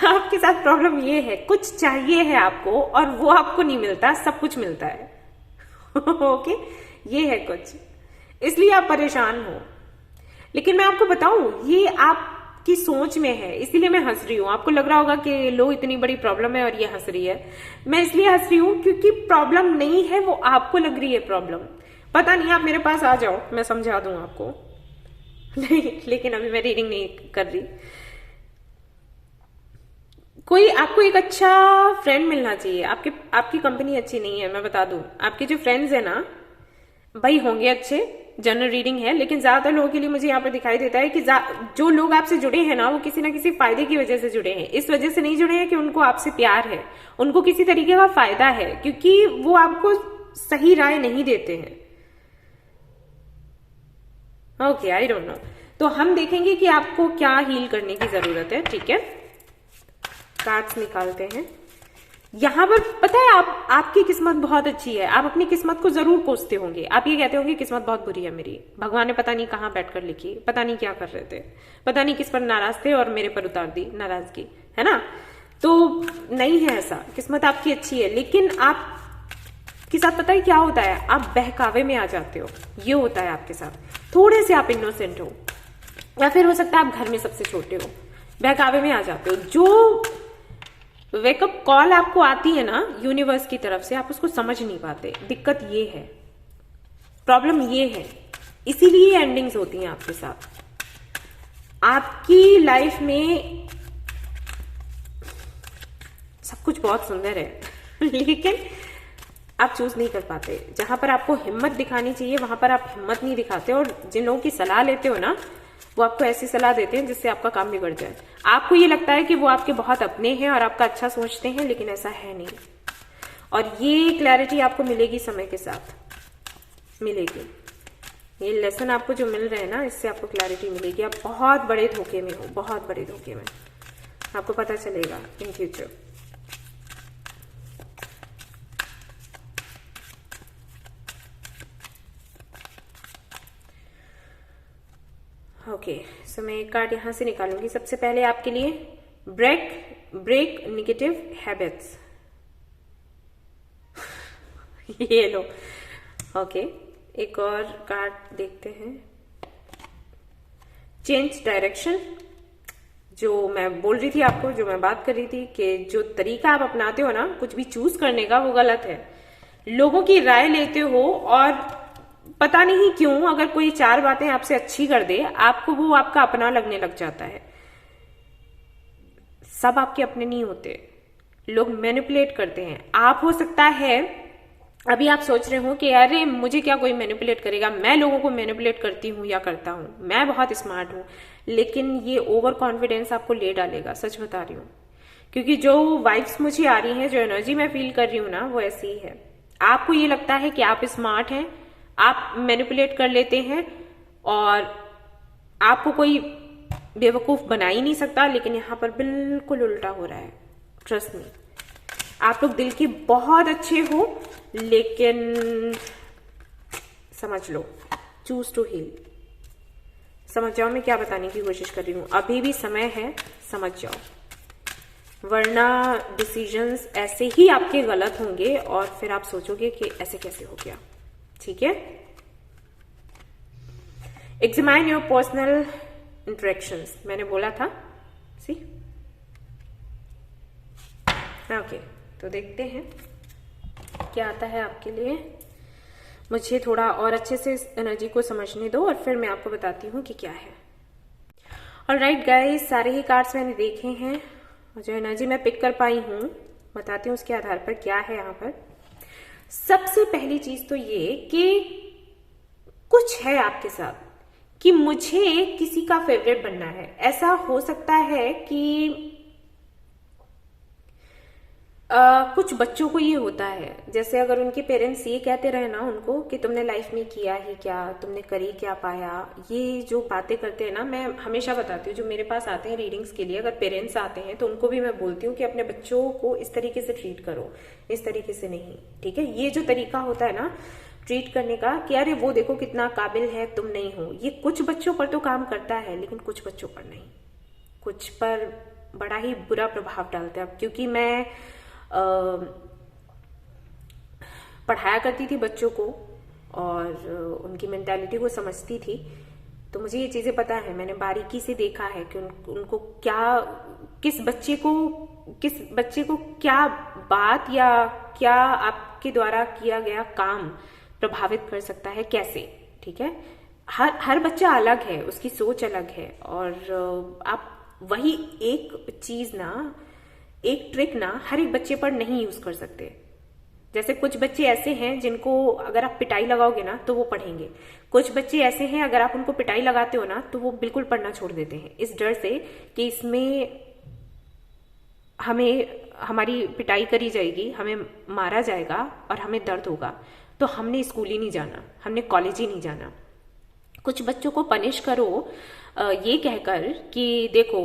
आपके साथ प्रॉब्लम ये है, कुछ चाहिए है आपको और वो आपको नहीं मिलता, सब कुछ मिलता है ओके, ये है कुछ, इसलिए आप परेशान हो। लेकिन मैं आपको बताऊं, ये आपकी सोच में है, इसीलिए मैं हंस रही हूं। आपको लग रहा होगा कि लो इतनी बड़ी प्रॉब्लम है और ये हंस रही है। मैं इसलिए हंस रही हूं क्योंकि प्रॉब्लम नहीं है, वो आपको लग रही है प्रॉब्लम। पता नहीं, आप मेरे पास आ जाओ, मैं समझा दूं आपको नहीं, लेकिन अभी मैं रीडिंग नहीं कर रही। कोई आपको एक अच्छा फ्रेंड मिलना चाहिए। आपकी कंपनी अच्छी नहीं है, मैं बता दूं। आपके जो फ्रेंड्स है ना भाई, होंगे अच्छे, जनरल रीडिंग है, लेकिन ज्यादातर लोगों के लिए मुझे यहाँ पर दिखाई देता है कि जो लोग आपसे जुड़े हैं ना, वो किसी ना किसी फायदे की वजह से जुड़े हैं। इस वजह से नहीं जुड़े हैं कि उनको आपसे प्यार है, उनको किसी तरीके का फायदा है, क्योंकि वो आपको सही राय नहीं देते हैं। Okay, I don't know. तो हम देखेंगे कि आपको क्या हील करने की जरूरत है। ठीक है, कार्ड्स निकालते हैं। यहां पर पता है, आपकी किस्मत बहुत अच्छी है। आप अपनी किस्मत को जरूर कोसते होंगे। आप ये कहते होंगे किस्मत बहुत बुरी है मेरी, भगवान ने पता नहीं कहां बैठकर लिखी, पता नहीं क्या कर रहे थे, पता नहीं किस पर नाराज थे और मेरे पर उतार दी नाराजगी, है ना। तो नहीं है ऐसा, किस्मत आपकी अच्छी है। लेकिन आप के साथ पता है क्या होता है, आप बहकावे में आ जाते हो। ये होता है आपके साथ। थोड़े से आप इनोसेंट हो, या फिर हो सकता है आप घर में सबसे छोटे हो, बहकावे में आ जाते हो। जो वेकअप कॉल आपको आती है ना यूनिवर्स की तरफ से, आप उसको समझ नहीं पाते। दिक्कत ये है, प्रॉब्लम ये है, इसीलिए एंडिंग्स होती हैं आपके साथ। आपकी लाइफ में सब कुछ बहुत सुंदर है लेकिन आप चूज नहीं कर पाते। जहां पर आपको हिम्मत दिखानी चाहिए वहां पर आप हिम्मत नहीं दिखाते, और जिन लोगों की सलाह लेते हो ना, वो आपको ऐसी सलाह देते हैं जिससे आपका काम बिगड़ जाए। आपको ये लगता है कि वो आपके बहुत अपने हैं और आपका अच्छा सोचते हैं, लेकिन ऐसा है नहीं। और ये क्लैरिटी आपको मिलेगी, समय के साथ मिलेगी। ये लेसन आपको जो मिल रहे हैं ना, इससे आपको क्लैरिटी मिलेगी। आप बहुत बड़े धोखे में हो, बहुत बड़े धोखे में। आपको पता चलेगा इन फ्यूचर। ओके, सो मैं एक कार्ड यहां से निकालूंगी। सबसे पहले आपके लिए ब्रेक नेगेटिव हैबिट्स ये लो। ओके, एक और कार्ड देखते हैं। Change direction. जो मैं बोल रही थी आपको, जो मैं बात कर रही थी कि जो तरीका आप अपनाते हो ना कुछ भी चूज करने का, वो गलत है। लोगों की राय लेते हो और पता नहीं क्यों, अगर कोई 4 बातें आपसे अच्छी कर दे, आपको वो आपका अपना लगने लग जाता है। सब आपके अपने नहीं होते, लोग मैनिपुलेट करते हैं। आप हो सकता है अभी आप सोच रहे हो कि अरे मुझे क्या कोई मैनिपुलेट करेगा, मैं लोगों को मैनिपुलेट करती हूँ या करता हूँ, मैं बहुत स्मार्ट हूँ। लेकिन ये ओवर कॉन्फिडेंस आपको ले डालेगा, सच बता रही हूँ। क्योंकि जो वाइब्स मुझे आ रही हैं, जो एनर्जी मैं फील कर रही हूँ ना, वो ऐसी ही है। आपको ये लगता है कि आप स्मार्ट हैं, आप मैनिपुलेट कर लेते हैं और आपको कोई बेवकूफ बना ही नहीं सकता। लेकिन यहां पर बिल्कुल उल्टा हो रहा है, ट्रस्ट मी। आप लोग दिल के बहुत अच्छे हो, लेकिन समझ लो, चूज टू हील। समझ जाओ मैं क्या बताने की कोशिश कर रही हूं। अभी भी समय है, समझ जाओ, वरना डिसीजंस ऐसे ही आपके गलत होंगे और फिर आप सोचोगे कि ऐसे कैसे हो गया। ठीक है, एग्जामाइन योर पर्सनल इंटरेक्शंस, मैंने बोला था। सी ओके, तो देखते हैं क्या आता है आपके लिए। मुझे थोड़ा और अच्छे से इस एनर्जी को समझने दो और फिर मैं आपको बताती हूँ कि क्या है। ऑलराइट गाइस, सारे ही कार्ड्स मैंने देखे हैं और जो एनर्जी मैं पिक कर पाई हूँ बताती हूँ उसके आधार पर क्या है यहाँ पर। सबसे पहली चीज तो ये कि कुछ है आपके साथ कि मुझे किसी का फेवरेट बनना है। ऐसा हो सकता है कि कुछ बच्चों को ये होता है, जैसे अगर उनके पेरेंट्स ये कहते रहे ना उनको कि तुमने लाइफ में किया ही क्या, तुमने करी क्या पाया, ये जो बातें करते हैं ना, मैं हमेशा बताती हूँ जो मेरे पास आते हैं रीडिंग्स के लिए, अगर पेरेंट्स आते हैं तो उनको भी मैं बोलती हूँ कि अपने बच्चों को इस तरीके से ट्रीट करो, इस तरीके से नहीं। ठीक है, ये जो तरीका होता है ना ट्रीट करने का कि अरे वो देखो कितना काबिल है, तुम नहीं हो, ये कुछ बच्चों पर तो काम करता है लेकिन कुछ बच्चों पर नहीं, कुछ पर बड़ा ही बुरा प्रभाव डालता है। क्योंकि मैं पढ़ाया करती थी बच्चों को और उनकी मेंटालिटी को समझती थी, तो मुझे ये चीजें पता है। मैंने बारीकी से देखा है कि उनको क्या, किस बच्चे को क्या बात या क्या आपके द्वारा किया गया काम प्रभावित कर सकता है, कैसे। ठीक है, हर बच्चा अलग है, उसकी सोच अलग है और आप वही एक चीज ना, एक ट्रिक ना हर एक बच्चे पर नहीं यूज कर सकते। जैसे कुछ बच्चे ऐसे हैं जिनको अगर आप पिटाई लगाओगे ना तो वो पढ़ेंगे, कुछ बच्चे ऐसे हैं अगर आप उनको पिटाई लगाते हो ना तो वो बिल्कुल पढ़ना छोड़ देते हैं, इस डर से कि इसमें हमें हमारी पिटाई करी जाएगी, हमें मारा जाएगा और हमें दर्द होगा, तो हमने स्कूल ही नहीं जाना, हमने कॉलेज ही नहीं जाना। कुछ बच्चों को पनिश करो ये कहकर कि देखो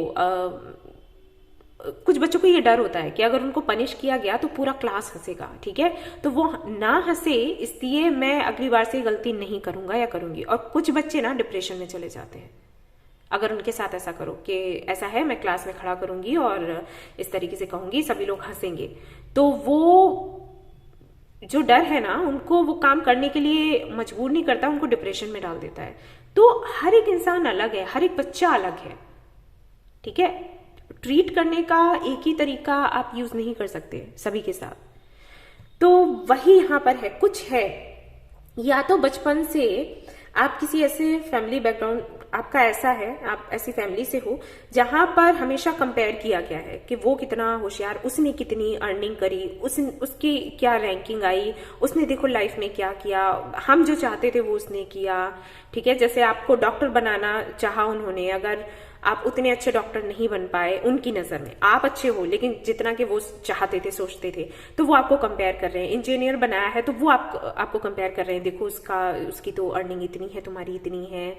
कुछ बच्चों को ये डर होता है कि अगर उनको पनिश किया गया तो पूरा क्लास हंसेगा, ठीक है, तो वो ना हंसे इसलिए मैं अगली बार से गलती नहीं करूंगा या करूंगी। और कुछ बच्चे ना डिप्रेशन में चले जाते हैं अगर उनके साथ ऐसा करो कि ऐसा है मैं क्लास में खड़ा करूंगी और इस तरीके से कहूंगी, सभी लोग हंसेंगे, तो वो जो डर है ना उनको वो काम करने के लिए मजबूर नहीं करता, उनको डिप्रेशन में डाल देता है। तो हर एक इंसान अलग है, हर एक बच्चा अलग है, ठीक है, ट्रीट करने का एक ही तरीका आप यूज नहीं कर सकते सभी के साथ। तो वही यहां पर है, कुछ है या तो बचपन से आप किसी ऐसे फैमिली बैकग्राउंड आपका ऐसा है, आप ऐसी फैमिली से हो जहां पर हमेशा कंपेयर किया गया है कि वो कितना होशियार, उसने कितनी अर्निंग करी, उसकी क्या रैंकिंग आई, उसने देखो लाइफ में क्या किया, हम जो चाहते थे वो उसने किया, ठीक है। जैसे आपको डॉक्टर बनाना चाहा उन्होंने, अगर आप उतने अच्छे डॉक्टर नहीं बन पाए उनकी नजर में, आप अच्छे हो लेकिन जितना कि वो चाहते थे सोचते थे, तो वो आपको कंपेयर कर रहे हैं। इंजीनियर बनाया है तो वो आपको कंपेयर कर रहे हैं, देखो उसकी तो अर्निंग इतनी है, तुम्हारी इतनी है,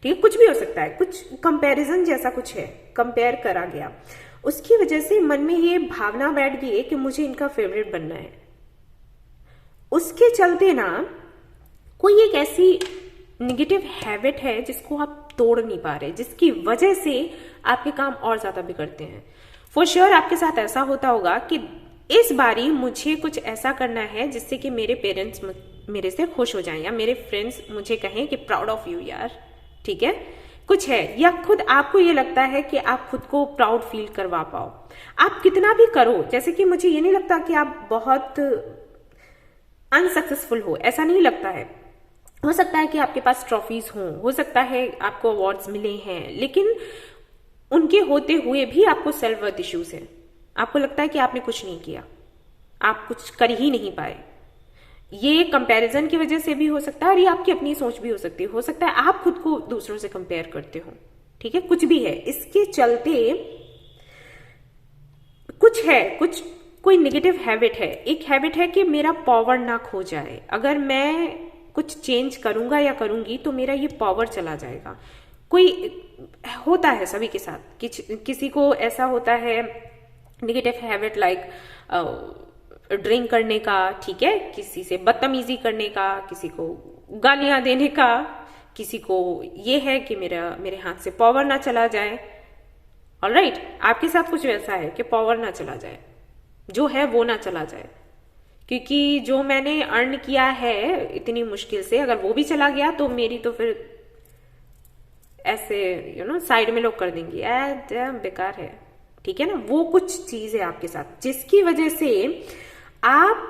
ठीक है, कुछ भी हो सकता है, कुछ कंपैरिजन जैसा कुछ है, कंपेयर करा गया, उसकी वजह से मन में ये भावना बैठ गई कि मुझे इनका फेवरेट बनना है। उसके चलते ना कोई एक ऐसी निगेटिव हैबिट है जिसको आप तोड़ नहीं पा रहे, जिसकी वजह से आपके काम और ज्यादा बिगड़ते हैं। फॉर श्योर आपके साथ ऐसा होता होगा कि इस बारी मुझे कुछ ऐसा करना है जिससे कि मेरे पेरेंट्स मेरे से खुश हो जाएं या मेरे फ्रेंड्स मुझे कहें कि प्राउड ऑफ यू यार, ठीक है, कुछ है, या खुद आपको ये लगता है कि आप खुद को प्राउड फील करवा पाओ। आप कितना भी करो, जैसे कि मुझे ये नहीं लगता कि आप बहुत अनसक्सेसफुल हो, ऐसा नहीं लगता है। हो सकता है कि आपके पास ट्रॉफीज हो सकता है आपको अवार्ड्स मिले हैं, लेकिन उनके होते हुए भी आपको सेल्फ वर्थ इश्यूज है, आपको लगता है कि आपने कुछ नहीं किया, आप कुछ कर ही नहीं पाए। ये कंपैरिजन की वजह से भी हो सकता है और ये आपकी अपनी सोच भी हो सकता है आप खुद को दूसरों से कंपेयर करते हो, ठीक है, कुछ भी है। इसके चलते कुछ है, कोई नेगेटिव हैबिट है। एक हैबिट है कि मेरा पावर ना खो जाए, अगर मैं कुछ चेंज करूंगा या करूंगी तो मेरा ये पावर चला जाएगा। कोई होता है सभी के साथ, किसी को ऐसा होता है नेगेटिव हैबिट लाइक ड्रिंक करने का, ठीक है, किसी से बदतमीजी करने का, किसी को गालियां देने का, किसी को ये है कि मेरे हाथ से पावर ना चला जाए। ऑलराइट, आपके साथ कुछ वैसा है कि पावर ना चला जाए, जो है वो ना चला जाए, क्योंकि जो मैंने अर्न किया है इतनी मुश्किल से अगर वो भी चला गया तो मेरी तो फिर ऐसे साइड में लोग कर देंगे, बेकार है, ठीक है ना। वो कुछ चीज है आपके साथ जिसकी वजह से आप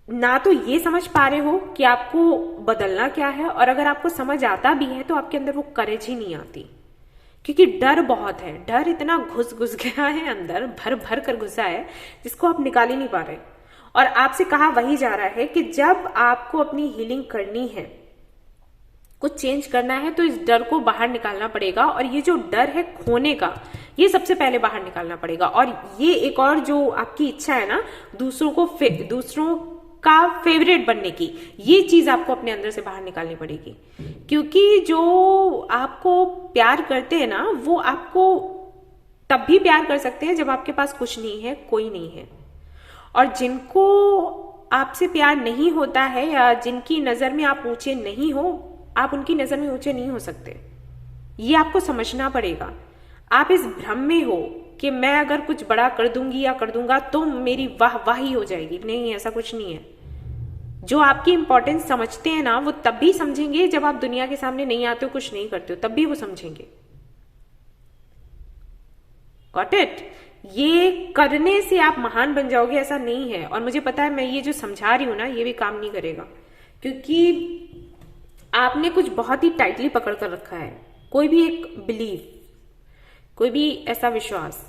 ना तो ये समझ पा रहे हो कि आपको बदलना क्या है, और अगर आपको समझ आता भी है तो आपके अंदर वो करेज ही नहीं आती, क्योंकि डर बहुत है, डर इतना घुस गया है अंदर, भर भर कर घुसा है जिसको आप निकाल ही नहीं पा रहे। और आपसे कहा वही जा रहा है कि जब आपको अपनी हीलिंग करनी है, कुछ चेंज करना है, तो इस डर को बाहर निकालना पड़ेगा। और ये जो डर है खोने का, ये सबसे पहले बाहर निकालना पड़ेगा। और ये एक और जो आपकी इच्छा है ना दूसरों का फेवरेट बनने की, ये चीज आपको अपने अंदर से बाहर निकालनी पड़ेगी, क्योंकि जो आपको प्यार करते हैं ना वो आपको तब भी प्यार कर सकते हैं जब आपके पास कुछ नहीं है, कोई नहीं है। और जिनको आपसे प्यार नहीं होता है या जिनकी नजर में आप ऊंचे नहीं हो, आप उनकी नजर में ऊंचे नहीं हो सकते, ये आपको समझना पड़ेगा। आप इस भ्रम में हो कि मैं अगर कुछ बड़ा कर दूंगी या कर दूंगा तो मेरी वाही हो जाएगी, नहीं, ऐसा कुछ नहीं है। जो आपकी इंपॉर्टेंस समझते हैं ना वो तब भी समझेंगे जब आप दुनिया के सामने नहीं आते हो, कुछ नहीं करते हो, तब भी वो समझेंगे। Got it? ये करने से आप महान बन जाओगे ऐसा नहीं है। और मुझे पता है मैं ये जो समझा रही हूं ना ये भी काम नहीं करेगा, क्योंकि आपने कुछ बहुत ही टाइटली पकड़ कर रखा है। कोई भी एक बिलीफ, कोई भी ऐसा विश्वास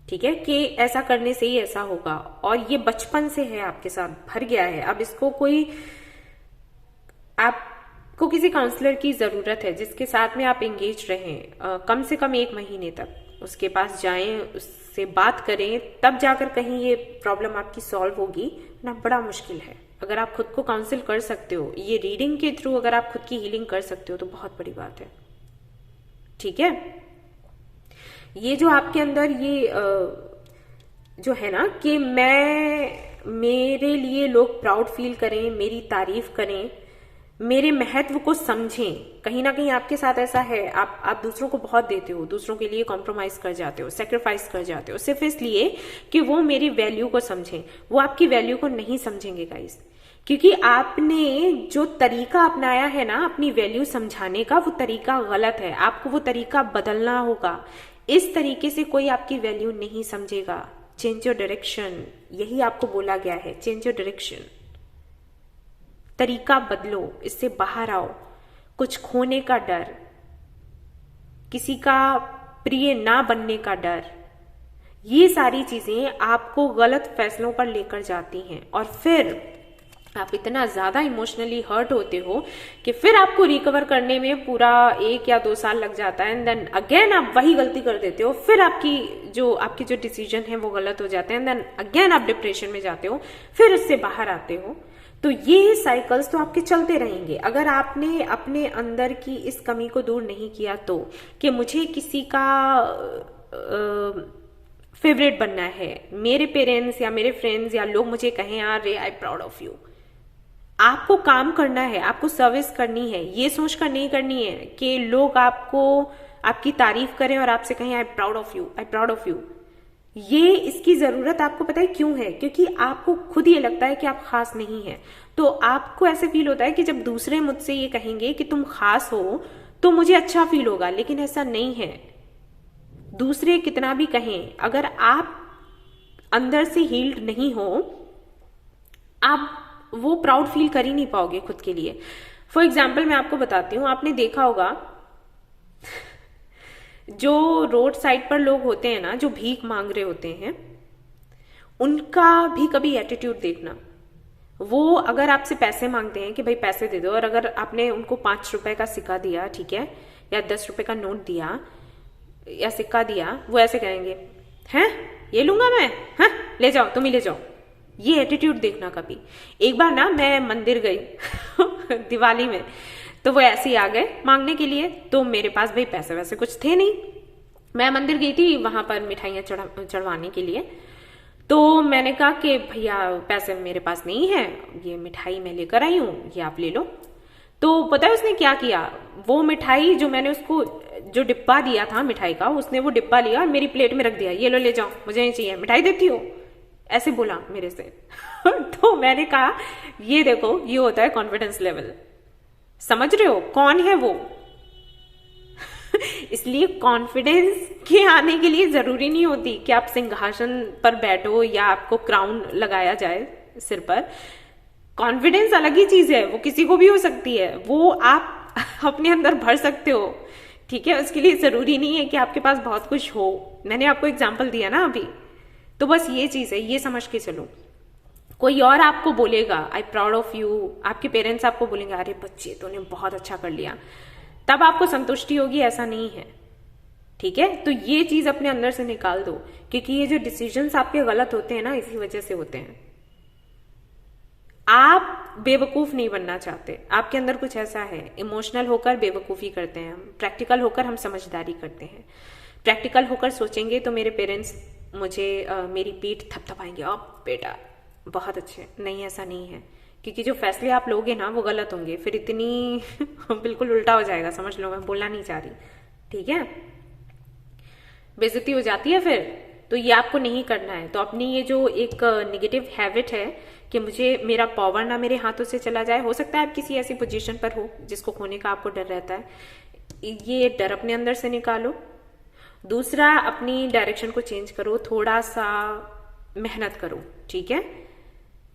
ठीक है, कि ऐसा करने से ही ऐसा होगा, और ये बचपन से है, आपके साथ भर गया है। अब इसको कोई, आपको किसी काउंसलर की जरूरत है जिसके साथ में आप एंगेज रहें कम से कम 1 महीने तक, उसके पास जाएं, उससे बात करें, तब जाकर कहीं ये प्रॉब्लम आपकी सॉल्व होगी ना। बड़ा मुश्किल है। अगर आप खुद को काउंसिल कर सकते हो, ये रीडिंग के थ्रू अगर आप खुद की हीलिंग कर सकते हो तो बहुत बड़ी बात है। ठीक है, ये जो आपके अंदर ये जो है ना कि मेरे लिए लोग प्राउड फील करें, मेरी तारीफ करें, मेरे महत्व को समझें, कहीं ना कहीं आपके साथ ऐसा है। आप दूसरों को बहुत देते हो, दूसरों के लिए कॉम्प्रोमाइज कर जाते हो, सेक्रीफाइस कर जाते हो, सिर्फ इसलिए कि वो मेरी वैल्यू को समझें। वो आपकी वैल्यू को नहीं समझेंगे गाइस, क्योंकि आपने जो तरीका अपनाया है ना अपनी वैल्यू समझाने का, वो तरीका गलत है। आपको वो तरीका बदलना होगा। इस तरीके से कोई आपकी वैल्यू नहीं समझेगा। चेंज योर डायरेक्शन, यही आपको बोला गया है, चेंज योर डायरेक्शन। तरीका बदलो, इससे बाहर आओ। कुछ खोने का डर, किसी का प्रिय ना बनने का डर, ये सारी चीजें आपको गलत फैसलों पर लेकर जाती हैं, और फिर आप इतना ज्यादा इमोशनली हर्ट होते हो कि फिर आपको रिकवर करने में पूरा 1 या 2 साल लग जाता है। एंड देन अगेन आप वही गलती कर देते हो, फिर आपकी जो डिसीजन है वो गलत हो जाते हैं, एंड देन अगेन आप डिप्रेशन में जाते हो, फिर उससे बाहर आते हो। तो ये साइकिल्स तो आपके चलते रहेंगे अगर आपने अपने अंदर की इस कमी को दूर नहीं किया तो, कि मुझे किसी का फेवरेट बनना है, मेरे पेरेंट्स या मेरे फ्रेंड्स या लोग मुझे कहें यार रे आई प्राउड ऑफ यू। आपको काम करना है, आपको सर्विस करनी है, ये सोचकर नहीं करनी है कि लोग आपकी तारीफ करें और आपसे कहें I proud of you, I proud of you. ये इसकी जरूरत आपको पता है क्यों है? क्योंकि आपको खुद ये लगता है कि आप खास नहीं है, तो आपको ऐसे फील होता है कि जब दूसरे मुझसे ये कहेंगे कि तुम खास हो तो मुझे अच्छा फील होगा, लेकिन ऐसा नहीं है। दूसरे कितना भी कहें, अगर आप अंदर से हील्ड नहीं हो, आप वो प्राउड फील कर ही नहीं पाओगे खुद के लिए। फॉर एग्जाम्पल मैं आपको बताती हूँ, आपने देखा होगा जो रोड साइड पर लोग होते हैं ना, जो भीख मांग रहे होते हैं, उनका भी कभी एटीट्यूड देखना। वो अगर आपसे पैसे मांगते हैं कि भाई पैसे दे दो, और अगर आपने उनको 5 रुपए का सिक्का दिया, ठीक है, या 10 रुपए का नोट दिया या सिक्का दिया, वो ऐसे कहेंगे हैं ये लूंगा मैं, हैं ले जाओ, तुम ही ले जाओ। ये एटीट्यूड देखना कभी। एक बार ना मैं मंदिर गई दिवाली में, तो वो ऐसे ही आ गए मांगने के लिए, तो मेरे पास भाई पैसे वैसे कुछ थे नहीं। मैं मंदिर गई थी वहां पर मिठाइयां चढ़वाने के लिए, तो मैंने कहा कि भैया पैसे मेरे पास नहीं है, ये मिठाई मैं लेकर आई हूँ, ये आप ले लो। तो पता है उसने क्या किया? वो मिठाई जो मैंने उसको जो डिब्बा दिया था मिठाई का, उसने वो डिब्बा लिया और मेरी प्लेट में रख दिया, ये लो ले जाओ, मुझे नहीं चाहिए, मिठाई देती हो, ऐसे बोला मेरे से। तो मैंने कहा ये देखो, ये होता है कॉन्फिडेंस लेवल। समझ रहे हो कौन है वो? इसलिए कॉन्फिडेंस के आने के लिए जरूरी नहीं होती कि आप सिंहासन पर बैठो या आपको क्राउन लगाया जाए सिर पर। कॉन्फिडेंस अलग ही चीज है, वो किसी को भी हो सकती है, वो आप अपने अंदर भर सकते हो, ठीक है। उसके लिए जरूरी नहीं है कि आपके पास बहुत कुछ हो। मैंने आपको एग्जाम्पल दिया ना अभी, तो बस ये चीज है, ये समझ के चलो। कोई और आपको बोलेगा आई प्राउड ऑफ यू, आपके पेरेंट्स आपको बोलेंगे अरे बच्चे तूने बहुत अच्छा कर लिया, तब आपको संतुष्टि होगी, ऐसा नहीं है, ठीक है। तो ये चीज अपने अंदर से निकाल दो, क्योंकि ये जो डिसीजंस आपके गलत होते हैं ना, इसी वजह से होते हैं। आप बेवकूफ नहीं बनना चाहते, आपके अंदर कुछ ऐसा है, इमोशनल होकर बेवकूफी करते हैं हम, प्रैक्टिकल होकर हम समझदारी करते हैं। प्रैक्टिकल होकर सोचेंगे तो मेरे पेरेंट्स मुझे मेरी पीठ थपथपाएंगे, अब बेटा बहुत अच्छे। नहीं, ऐसा नहीं है, क्योंकि जो फैसले आप लोगे ना वो गलत होंगे, फिर इतनी बिल्कुल उल्टा हो जाएगा, समझ लो, मैं बोलना नहीं चाह रही, ठीक है। बेइज्जती हो जाती है फिर, तो ये आपको नहीं करना है। तो अपनी ये जो एक नेगेटिव हैबिट है कि मेरा पावर ना मेरे हाथों से चला जाए, हो सकता है आप किसी ऐसी पोजीशन पर हो जिसको खोने का आपको डर रहता है, ये डर अपने अंदर से निकालो। दूसरा, अपनी डायरेक्शन को चेंज करो, थोड़ा सा मेहनत करो, ठीक है।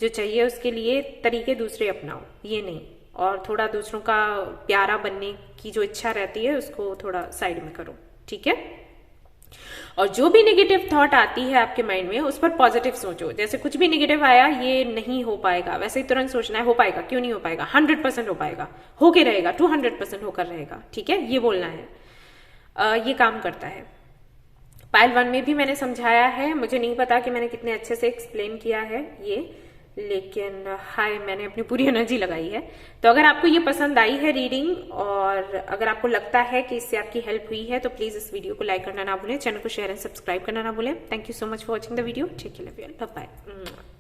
जो चाहिए उसके लिए तरीके दूसरे अपनाओ, ये नहीं, और थोड़ा दूसरों का प्यारा बनने की जो इच्छा रहती है उसको थोड़ा साइड में करो, ठीक है। और जो भी नेगेटिव थॉट आती है आपके माइंड में उस पर पॉजिटिव सोचो। जैसे कुछ भी नेगेटिव आया, ये नहीं हो पाएगा, वैसे ही तुरंत सोचना है हो पाएगा, क्यों नहीं हो पाएगा, 100% हो पाएगा, होके रहेगा, 200% होकर रहेगा, ठीक है, ये बोलना है। ये काम करता है। पायल 1 में भी मैंने समझाया है, मुझे नहीं पता कि मैंने कितने अच्छे से एक्सप्लेन किया है ये, लेकिन हाय मैंने अपनी पूरी एनर्जी लगाई है। तो अगर आपको ये पसंद आई है रीडिंग, और अगर आपको लगता है कि इससे आपकी हेल्प हुई है, तो प्लीज इस वीडियो को लाइक करना ना भूलें, चैनल को शेयर एंड सब्सक्राइब करना ना भूलें। Thank you so much for watching the video. Take care, love you, bye bye.